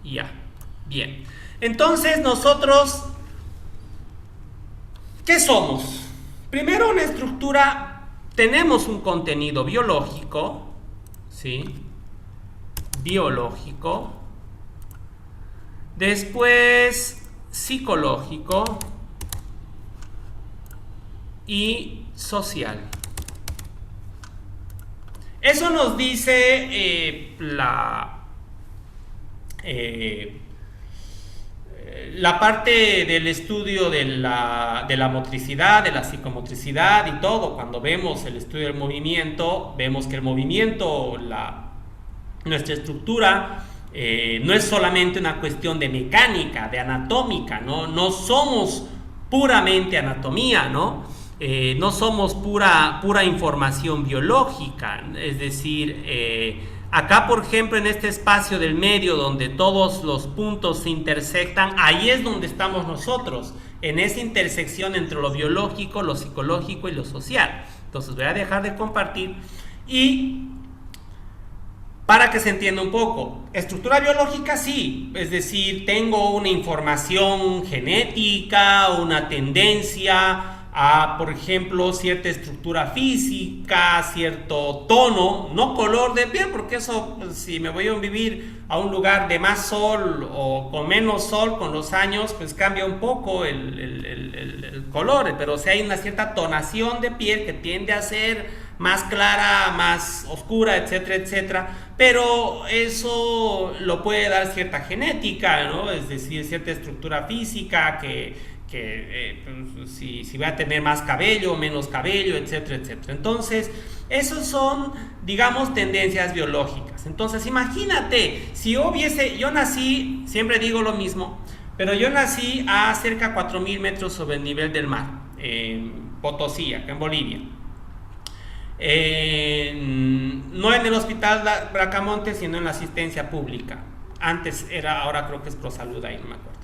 Ya. Bien, entonces nosotros, ¿qué somos? Primero, una estructura, tenemos un contenido biológico, ¿sí? Biológico. Después, psicológico y social. Eso nos dice la parte del estudio de la motricidad, de la psicomotricidad y todo. Cuando vemos el estudio del movimiento, vemos que el movimiento, nuestra estructura, no es solamente una cuestión de mecánica, de anatómica, no somos puramente anatomía, ¿no? No somos pura información biológica, es decir, acá, por ejemplo, en este espacio del medio donde todos los puntos se intersectan, ahí es donde estamos nosotros, en esa intersección entre lo biológico, lo psicológico y lo social. Entonces voy a dejar de compartir y para que se entienda un poco, estructura biológica sí, es decir, tengo una información genética, una tendencia a, por ejemplo, cierta estructura física, cierto tono, no color de piel, porque eso, pues, si me voy a vivir a un lugar de más sol o con menos sol con los años, pues cambia un poco el color, pero si hay una cierta tonación de piel que tiende a ser más clara, más oscura, etcétera, etcétera, pero eso lo puede dar cierta genética, ¿no? Es decir, cierta estructura física pues, si va a tener más cabello, menos cabello, etcétera, etcétera. Entonces, esos son, digamos, tendencias biológicas. Entonces, imagínate, si yo nací, siempre digo lo mismo, pero yo nací a cerca de 4.000 metros sobre el nivel del mar, en Potosí, acá en Bolivia. No en el hospital Bracamonte, sino en la asistencia pública. Antes era, ahora creo que es ProSalud, ahí no me acuerdo.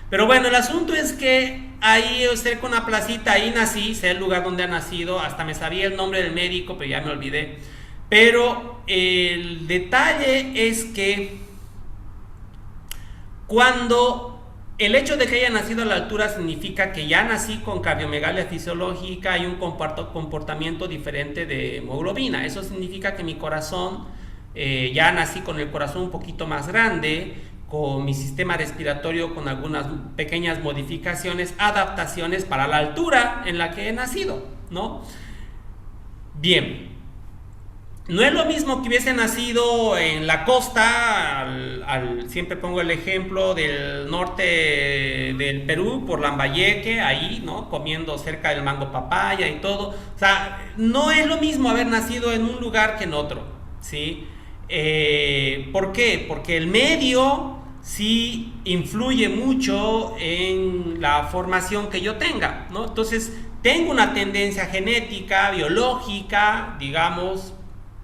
Pero bueno, el asunto es que ahí cerca de una placita, ahí nací, sé el lugar donde ha nacido, hasta me sabía el nombre del médico, pero ya me olvidé. Pero el detalle es que cuando el hecho de que haya nacido a la altura significa que ya nací con cardiomegalia fisiológica y un comportamiento diferente de hemoglobina. Eso significa que mi corazón, ya nací con el corazón un poquito más grande, con mi sistema respiratorio con algunas pequeñas modificaciones, adaptaciones para la altura en la que he nacido, ¿no? Bien. No es lo mismo que hubiese nacido en la costa, siempre pongo el ejemplo del norte del Perú, por Lambayeque, ahí, ¿no? Comiendo cerca del mango papaya y todo. O sea, no es lo mismo haber nacido en un lugar que en otro, ¿sí? ¿Por qué? Porque el medio sí influye mucho en la formación que yo tenga, ¿no? Entonces, tengo una tendencia genética, biológica, digamos,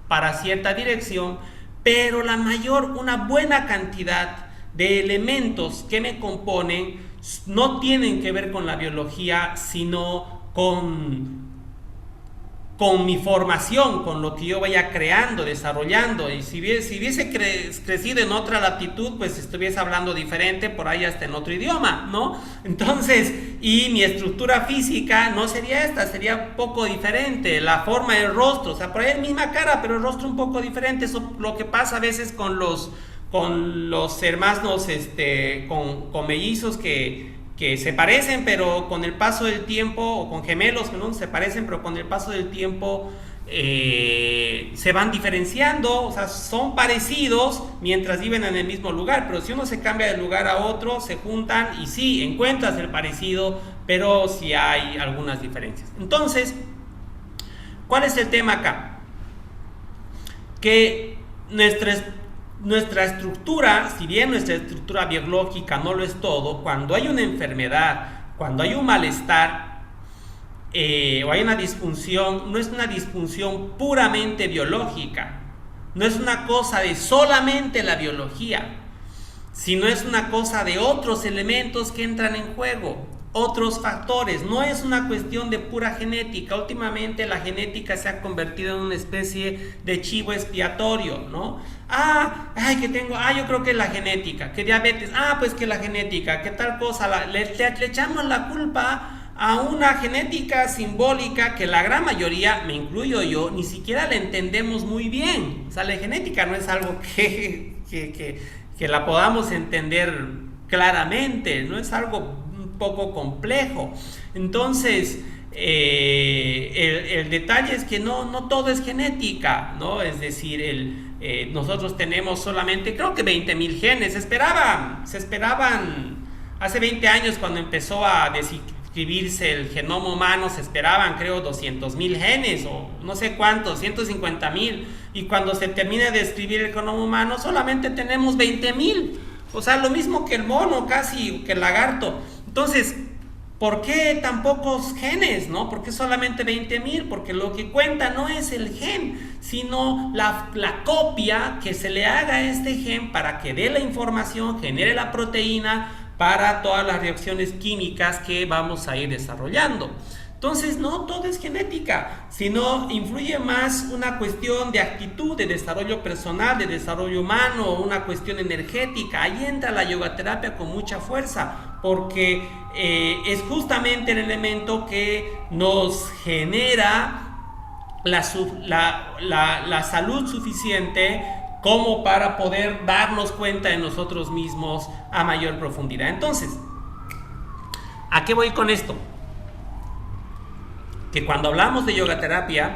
para cierta dirección, pero una buena cantidad de elementos que me componen no tienen que ver con la biología, sino con mi formación, con lo que yo vaya creando, desarrollando. Y si hubiese crecido en otra latitud, pues estuviese hablando diferente, por ahí hasta en otro idioma, ¿no? Entonces, y mi estructura física no sería esta, sería un poco diferente, la forma del rostro, o sea, por ahí misma cara, pero el rostro un poco diferente. Eso lo que pasa a veces con los hermanos, con mellizos que se parecen, pero con el paso del tiempo, o con gemelos que no se parecen, pero con el paso del tiempo se van diferenciando, o sea, son parecidos mientras viven en el mismo lugar, pero si uno se cambia de lugar a otro, se juntan y sí, encuentras el parecido, pero sí hay algunas diferencias. Entonces, ¿cuál es el tema acá? Que nuestra estructura, si bien nuestra estructura biológica no lo es todo, cuando hay una enfermedad, cuando hay un malestar o hay una disfunción, no es una disfunción puramente biológica, no es una cosa de solamente la biología, sino es una cosa de otros elementos que entran en juego, otros factores. No es una cuestión de pura genética. Últimamente la genética se ha convertido en una especie de chivo expiatorio, ¿no? Yo creo que es la genética, que diabetes, pues que la genética, que tal cosa, le echamos la culpa a una genética simbólica que la gran mayoría, me incluyo yo, ni siquiera la entendemos muy bien. O sea, la genética no es algo que la podamos entender claramente, no es algo un poco complejo. Entonces, el detalle es que no todo es genética, ¿no? Es decir, nosotros tenemos solamente, creo que 20.000 genes. Se esperaban hace 20 años, cuando empezó a describirse el genoma humano, se esperaban, creo, 200.000 genes, o no sé cuántos, 150.000, y cuando se termina de describir el genoma humano, solamente tenemos 20.000. O sea, lo mismo que el mono, casi, que el lagarto. Entonces, ¿por qué tan pocos genes, no? ¿Por qué solamente 20.000? Porque lo que cuenta no es el gen, sino la copia que se le haga a este gen para que dé la información, genere la proteína para todas las reacciones químicas que vamos a ir desarrollando. Entonces, no todo es genética, sino influye más una cuestión de actitud, de desarrollo personal, de desarrollo humano, una cuestión energética. Ahí entra la yogaterapia con mucha fuerza. porque es justamente el elemento que nos genera la salud suficiente como para poder darnos cuenta de nosotros mismos a mayor profundidad. Entonces, ¿a qué voy con esto? Que cuando hablamos de yoga terapia,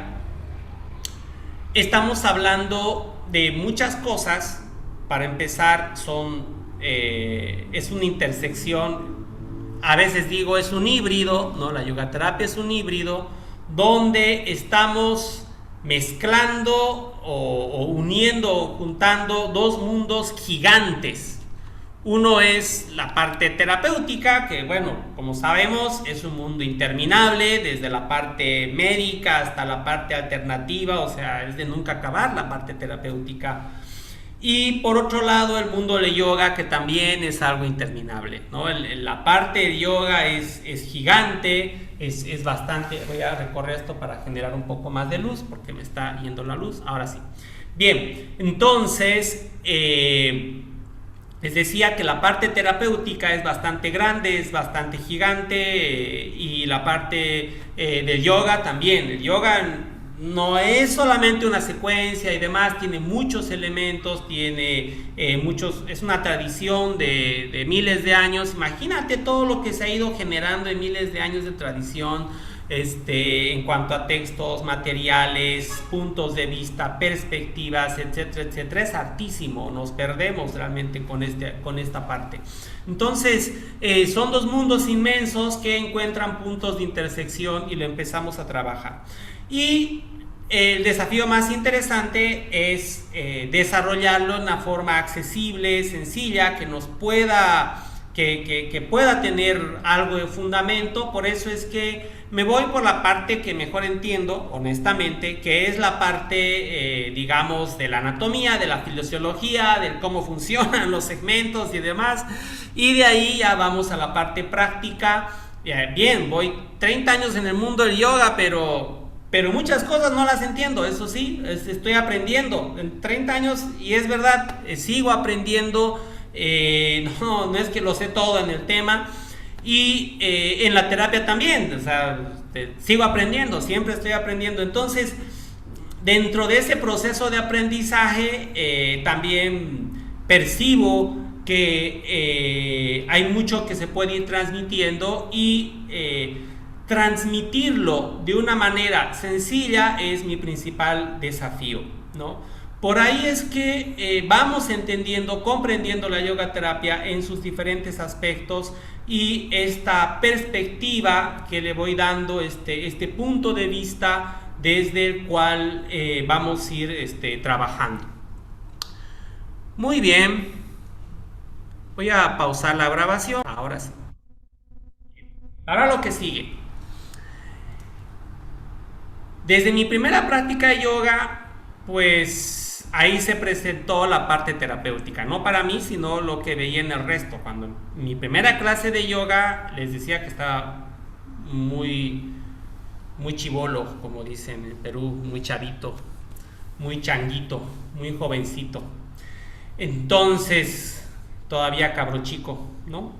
estamos hablando de muchas cosas. Para empezar, es una intersección, a veces digo es un híbrido, ¿no? La yoga terapia es un híbrido donde estamos mezclando o uniendo o juntando dos mundos gigantes. Uno es la parte terapéutica, que bueno, como sabemos, es un mundo interminable, desde la parte médica hasta la parte alternativa, o sea, es de nunca acabar la parte terapéutica. Y por otro lado, el mundo del yoga, que también es algo interminable, ¿no? La parte de yoga es gigante, es bastante. Voy a recorrer esto para generar un poco más de luz, porque me está yendo la luz. Ahora sí. Bien, entonces, les decía que la parte terapéutica es bastante grande, es bastante gigante, y la parte del yoga también. El yoga no es solamente una secuencia y demás, tiene muchos elementos, es una tradición de miles de años. Imagínate todo lo que se ha ido generando en miles de años de tradición, en cuanto a textos, materiales, puntos de vista, perspectivas, etcétera, etcétera. Es hartísimo, nos perdemos realmente con esta parte. Entonces, son dos mundos inmensos que encuentran puntos de intersección y lo empezamos a trabajar. Y el desafío más interesante es desarrollarlo en una forma accesible, sencilla, que nos pueda, que pueda tener algo de fundamento. Por eso es que me voy por la parte que mejor entiendo, honestamente, que es la parte, digamos, de la anatomía, de la fisiología, de cómo funcionan los segmentos y demás. Y de ahí ya vamos a la parte práctica. Bien, voy 30 años en el mundo del yoga, pero muchas cosas no las entiendo, eso sí, estoy aprendiendo en 30 años y es verdad, sigo aprendiendo, no es que lo sé todo en el tema. Y en la terapia también, o sea, sigo aprendiendo, siempre estoy aprendiendo. Entonces, dentro de ese proceso de aprendizaje, también percibo que hay mucho que se puede ir transmitiendo, y transmitirlo de una manera sencilla es mi principal desafío, ¿no? Por ahí es que vamos entendiendo, comprendiendo la yoga terapia en sus diferentes aspectos, y esta perspectiva que le voy dando, este punto de vista desde el cual vamos a ir trabajando. Muy bien, voy a pausar la grabación. Ahora sí. Ahora lo que sigue. Desde mi primera práctica de yoga, pues ahí se presentó la parte terapéutica, no para mí, sino lo que veía en el resto. Cuando en mi primera clase de yoga les decía que estaba muy chibolo, como dicen en Perú, muy chavito, muy changuito, muy jovencito. Entonces, todavía cabro chico, ¿no?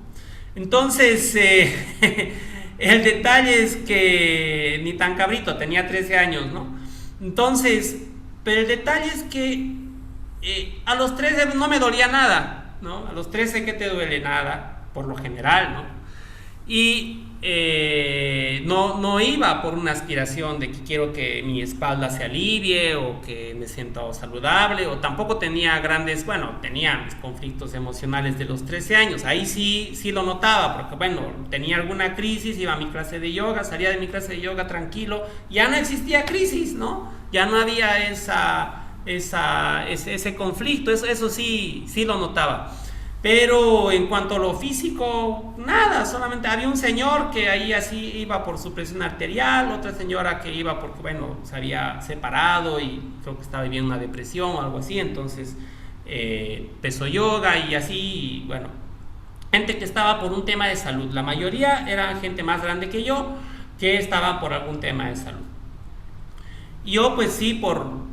Entonces, el detalle es que ni tan cabrito, tenía 13 años, ¿no? Entonces, pero el detalle es que a los 13 no me dolía nada, ¿no? A los 13 que te duele nada, por lo general, ¿no? Y no iba por una aspiración de que quiero que mi espalda se alivie o que me sienta saludable, o tampoco tenía tenía mis conflictos emocionales de los 13 años. Ahí sí lo notaba, porque bueno, tenía alguna crisis, iba a mi clase de yoga, salía de mi clase de yoga tranquilo, ya no existía crisis, ¿no? Ya no había ese conflicto, eso sí lo notaba. Pero en cuanto a lo físico, nada, solamente había un señor que ahí así iba por su presión arterial, otra señora que iba porque, bueno, se había separado y creo que estaba viviendo una depresión o algo así, entonces empezó yoga y así, y bueno, gente que estaba por un tema de salud. La mayoría era gente más grande que yo, que estaba por algún tema de salud. Y yo pues sí, por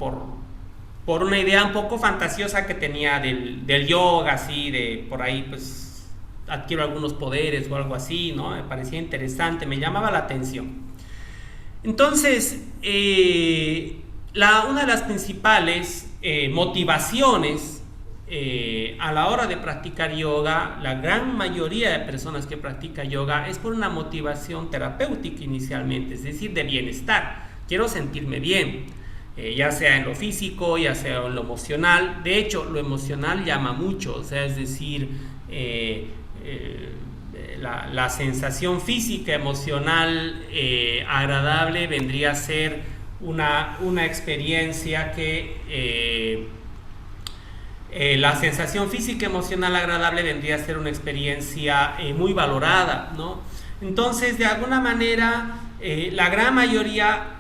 una idea un poco fantasiosa que tenía del yoga, así, de por ahí pues adquiero algunos poderes o algo así, ¿no? Me parecía interesante, me llamaba la atención. Entonces, una de las principales motivaciones a la hora de practicar yoga, la gran mayoría de personas que practican yoga es por una motivación terapéutica inicialmente, es decir, de bienestar. Quiero sentirme bien, ya sea en lo físico, ya sea en lo emocional. De hecho, lo emocional llama mucho, o sea, es decir, la sensación física, emocional, agradable vendría a ser una experiencia que... la sensación física emocional agradable vendría a ser una experiencia muy valorada, ¿no? Entonces, de alguna manera, la gran mayoría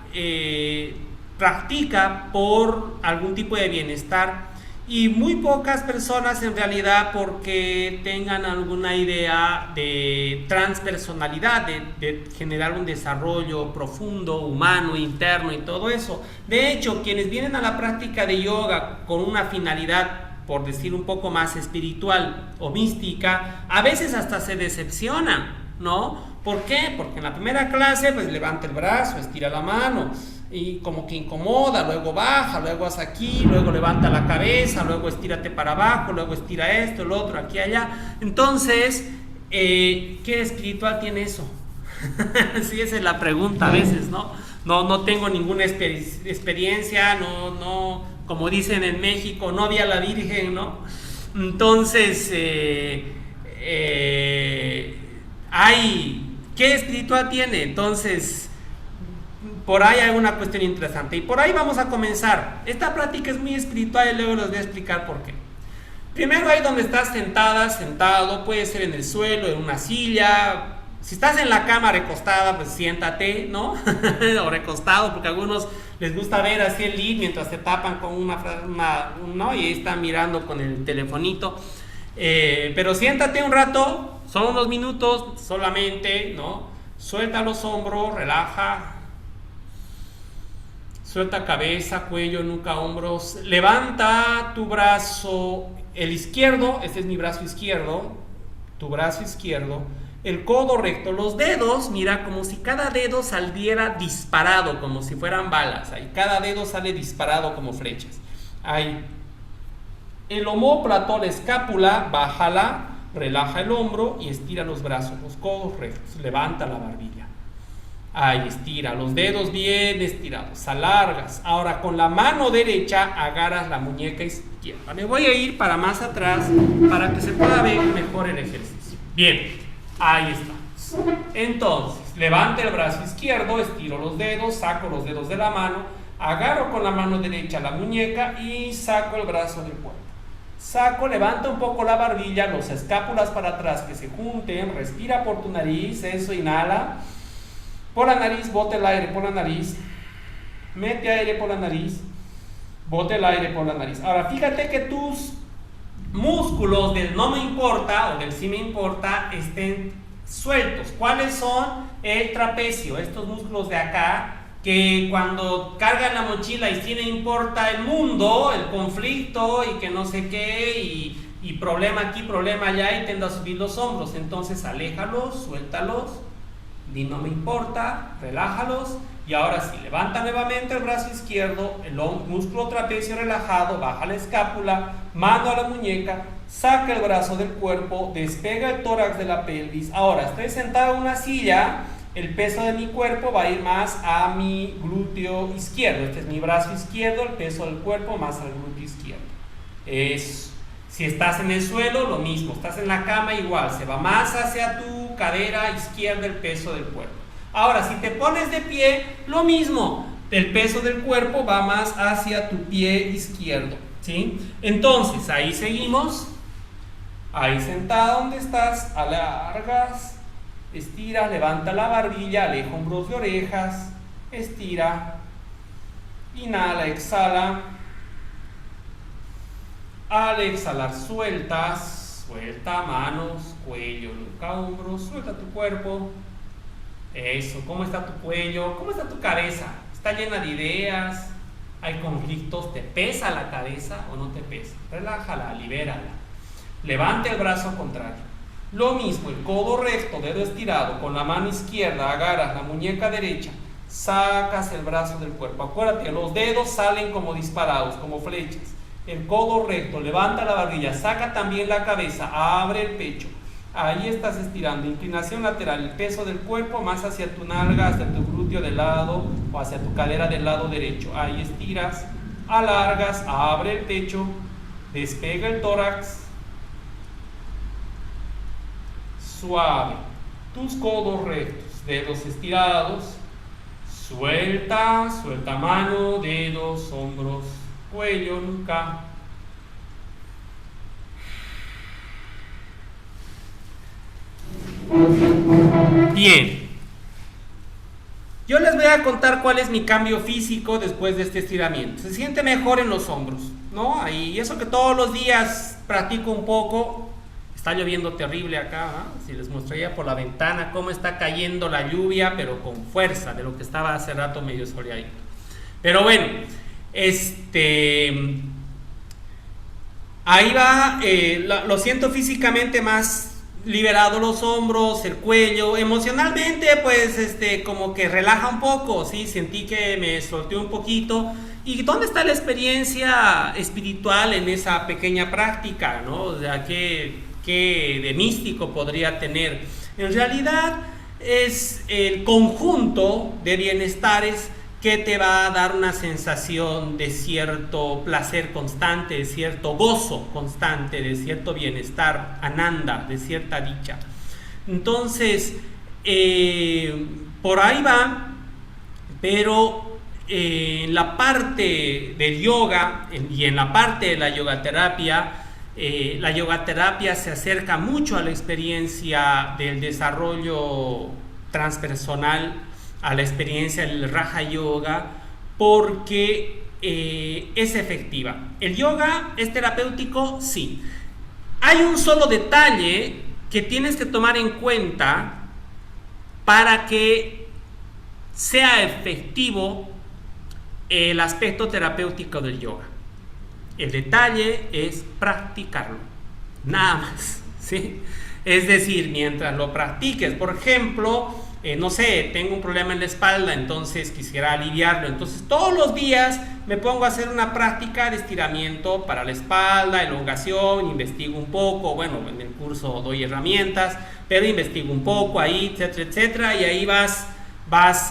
practica por algún tipo de bienestar y muy pocas personas en realidad porque tengan alguna idea de transpersonalidad, de generar un desarrollo profundo, humano, interno y todo eso. De hecho, quienes vienen a la práctica de yoga con una finalidad, por decir un poco más espiritual o mística, a veces hasta se decepcionan, ¿no? ¿Por qué? Porque en la primera clase pues levanta el brazo, estira la mano y como que incomoda, luego baja, luego haz aquí, luego levanta la cabeza, luego estírate para abajo, luego estira esto, el otro, aquí, allá. Entonces, ¿qué espiritual tiene eso? Sí, esa es la pregunta a veces, ¿no? No tengo ninguna experiencia, no, como dicen en México, no había la Virgen, ¿no? Entonces, ¿qué espiritual tiene? Entonces, por ahí hay una cuestión interesante. Y por ahí vamos a comenzar. Esta práctica es muy espiritual y luego les voy a explicar por qué. Primero, ahí donde estás sentado, puede ser en el suelo, en una silla. Si estás en la cama recostada, pues siéntate, ¿no? O recostado, porque a algunos les gusta ver así el lead mientras se tapan con ¿no? Y ahí están mirando con el telefonito. Pero siéntate un rato, son unos minutos solamente, ¿no? Suelta los hombros, relaja. Suelta cabeza, cuello, nuca, hombros. Levanta tu brazo, el izquierdo, este es mi brazo izquierdo, tu brazo izquierdo. El codo recto, los dedos, mira, como si cada dedo saliera disparado, como si fueran balas. Ahí, cada dedo sale disparado como flechas. Ahí. El omóplato, la escápula, bájala, relaja el hombro y estira los brazos, los codos rectos. Levanta la barbilla. Ahí, estira los dedos bien estirados, alargas. Ahora, con la mano derecha agarras la muñeca izquierda. Me voy a ir para más atrás para que se pueda ver mejor el ejercicio. Bien. Ahí está. Entonces, levanto el brazo izquierdo, estiro los dedos, saco los dedos de la mano, agarro con la mano derecha la muñeca y saco el brazo del cuerpo. Saco, levanta un poco la barbilla, los escápulas para atrás que se junten, respira por tu nariz, eso, inhala. Por la nariz, bota el aire por la nariz, mete aire por la nariz, bota el aire por la nariz. Ahora, fíjate que tus músculos del no me importa o del sí me importa estén sueltos. ¿Cuáles son? El trapecio, estos músculos de acá que cuando cargan la mochila y sí me importa el mundo, el conflicto y que no sé qué y problema aquí, problema allá y tendo a subir los hombros. Entonces aléjalos, suéltalos, di no me importa, relájalos. Y ahora sí, levanta nuevamente el brazo izquierdo, el músculo trapecio relajado, baja la escápula, mano a la muñeca, saca el brazo del cuerpo, despega el tórax de la pelvis. Ahora, estoy sentado en una silla, el peso de mi cuerpo va a ir más a mi glúteo izquierdo. Este es mi brazo izquierdo, el peso del cuerpo más al glúteo izquierdo. Si estás en el suelo, lo mismo. Estás en la cama, igual, se va más hacia tu cadera izquierda el peso del cuerpo. Ahora, si te pones de pie, lo mismo, el peso del cuerpo va más hacia tu pie izquierdo, ¿sí? Entonces, ahí seguimos, ahí sentado donde estás, alargas, estira, levanta la barbilla, aleja hombros de orejas, estira, inhala, exhala, al exhalar sueltas, suelta manos, cuello, nuca, hombros, suelta tu cuerpo. Eso, ¿cómo está tu cuello? ¿Cómo está tu cabeza? ¿Está llena de ideas? ¿Hay conflictos? ¿Te pesa la cabeza o no te pesa? Relájala, libérala. Levanta el brazo contrario. Lo mismo, el codo recto, dedo estirado, con la mano izquierda agarras la muñeca derecha, sacas el brazo del cuerpo. Acuérdate, los dedos salen como disparados, como flechas. El codo recto, levanta la barbilla, saca también la cabeza, abre el pecho. Ahí estás estirando, inclinación lateral, el peso del cuerpo más hacia tu nalga, hacia tu glúteo del lado o hacia tu cadera del lado derecho. Ahí estiras, alargas, abre el pecho, despega el tórax, suave, tus codos rectos, dedos estirados, suelta, suelta mano, dedos, hombros, cuello, nuca. Bien, yo les voy a contar cuál es mi cambio físico después de este estiramiento. Se siente mejor en los hombros, ¿no? Y eso que todos los días practico un poco. Está lloviendo terrible acá, ¿no? Si les mostraría por la ventana cómo está cayendo la lluvia, pero con fuerza, de lo que estaba hace rato medio soleadito. Pero bueno, ahí va, lo siento físicamente más liberado los hombros, el cuello, emocionalmente pues como que relaja un poco, sí, sentí que me solté un poquito. ¿Y dónde está la experiencia espiritual en esa pequeña práctica, no? O sea, ¿qué de místico podría tener? En realidad es el conjunto de bienestares que te va a dar una sensación de cierto placer constante, de cierto gozo constante, de cierto bienestar, ananda, de cierta dicha. Entonces, por ahí va, pero en la parte del yoga y en la parte de la yogaterapia se acerca mucho a la experiencia del desarrollo transpersonal, a la experiencia del Raja Yoga, porque es efectiva. ¿El yoga es terapéutico? Sí. Hay un solo detalle que tienes que tomar en cuenta para que sea efectivo el aspecto terapéutico del yoga. El detalle es practicarlo, nada más, ¿sí? Es decir, mientras lo practiques, por ejemplo, no sé, tengo un problema en la espalda, entonces quisiera aliviarlo, entonces todos los días me pongo a hacer una práctica de estiramiento para la espalda, elongación, investigo un poco, bueno, en el curso doy herramientas, pero investigo un poco ahí, etcétera, etcétera, y ahí vas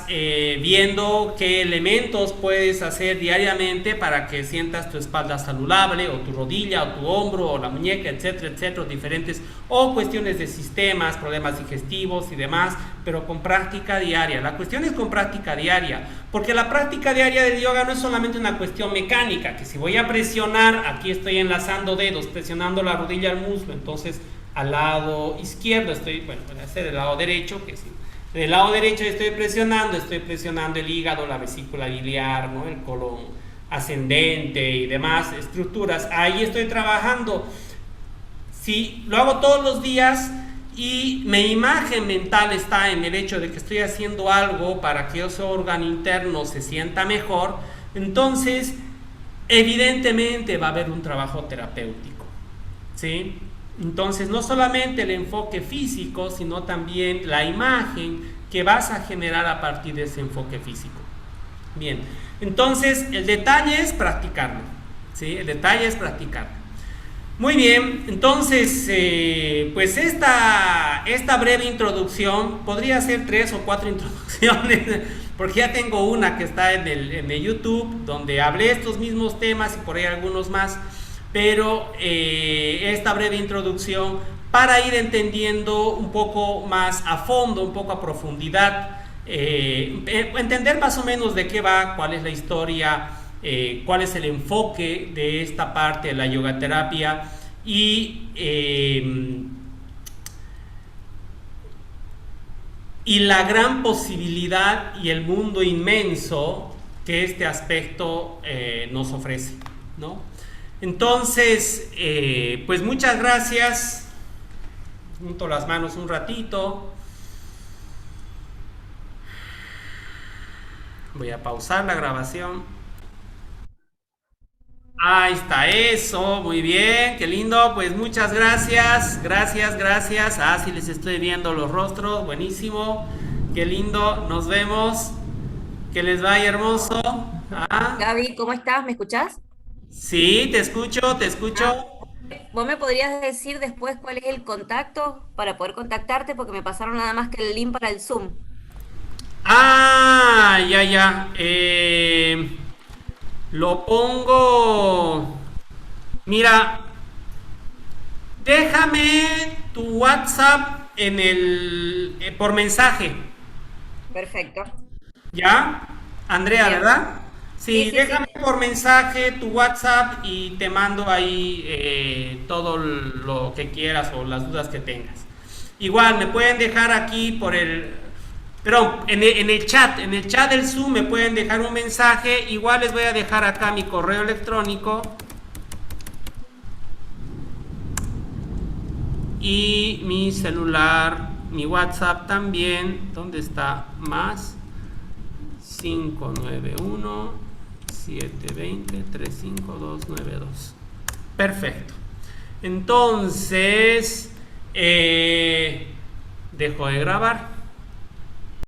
viendo qué elementos puedes hacer diariamente para que sientas tu espalda saludable, o tu rodilla, o tu hombro, o la muñeca, etcétera, etcétera, diferentes, o cuestiones de sistemas, problemas digestivos y demás, pero con práctica diaria. La cuestión es con práctica diaria, porque la práctica diaria del yoga no es solamente una cuestión mecánica, que si voy a presionar, aquí estoy enlazando dedos, presionando la rodilla al muslo, entonces al lado izquierdo estoy, bueno, voy a hacer el lado derecho, que sí. Del lado derecho estoy presionando el hígado, la vesícula biliar, ¿no? El colon ascendente y demás estructuras. Ahí estoy trabajando. Si lo hago todos los días y mi imagen mental está en el hecho de que estoy haciendo algo para que ese órgano interno se sienta mejor, entonces evidentemente va a haber un trabajo terapéutico, ¿sí? Entonces, no solamente el enfoque físico, sino también la imagen que vas a generar a partir de ese enfoque físico. Bien, entonces el detalle es practicarlo, ¿sí? El detalle es practicarlo. Muy bien, entonces, pues esta breve introducción, podría ser 3 o 4 introducciones, porque ya tengo una que está en el YouTube, donde hablé estos mismos temas y por ahí algunos más. Pero esta breve introducción para ir entendiendo un poco más a fondo, un poco a profundidad, entender más o menos de qué va, cuál es la historia, cuál es el enfoque de esta parte de la yogaterapia y la gran posibilidad y el mundo inmenso que este aspecto nos ofrece, ¿no? Entonces, pues muchas gracias. Junto las manos un ratito. Voy a pausar la grabación. Ahí está eso, muy bien, qué lindo, pues muchas gracias, gracias, gracias. Ah, sí les estoy viendo los rostros, buenísimo, qué lindo, nos vemos, que les vaya hermoso. Ah, Gaby, ¿cómo estás? ¿Me escuchás? sí, te escucho, te escucho. Ah, ¿vos me podrías decir después cuál es el contacto para poder contactarte? Porque me pasaron nada más que el link para el Zoom. Ah, ya, ya. Lo pongo. Mira, déjame tu WhatsApp en el por mensaje. Perfecto. ¿Ya? Andrea, Bien. ¿verdad? Sí, Sí, sí, sí. déjame por mensaje tu WhatsApp y te mando ahí todo lo que quieras o las dudas que tengas. Igual me pueden dejar aquí por el... Perdón, en el chat del Zoom me pueden dejar un mensaje. Igual les voy a dejar acá mi correo electrónico y mi celular, mi WhatsApp también. ¿Dónde está? Más 591-720-35292. Perfecto. Entonces, dejo de grabar.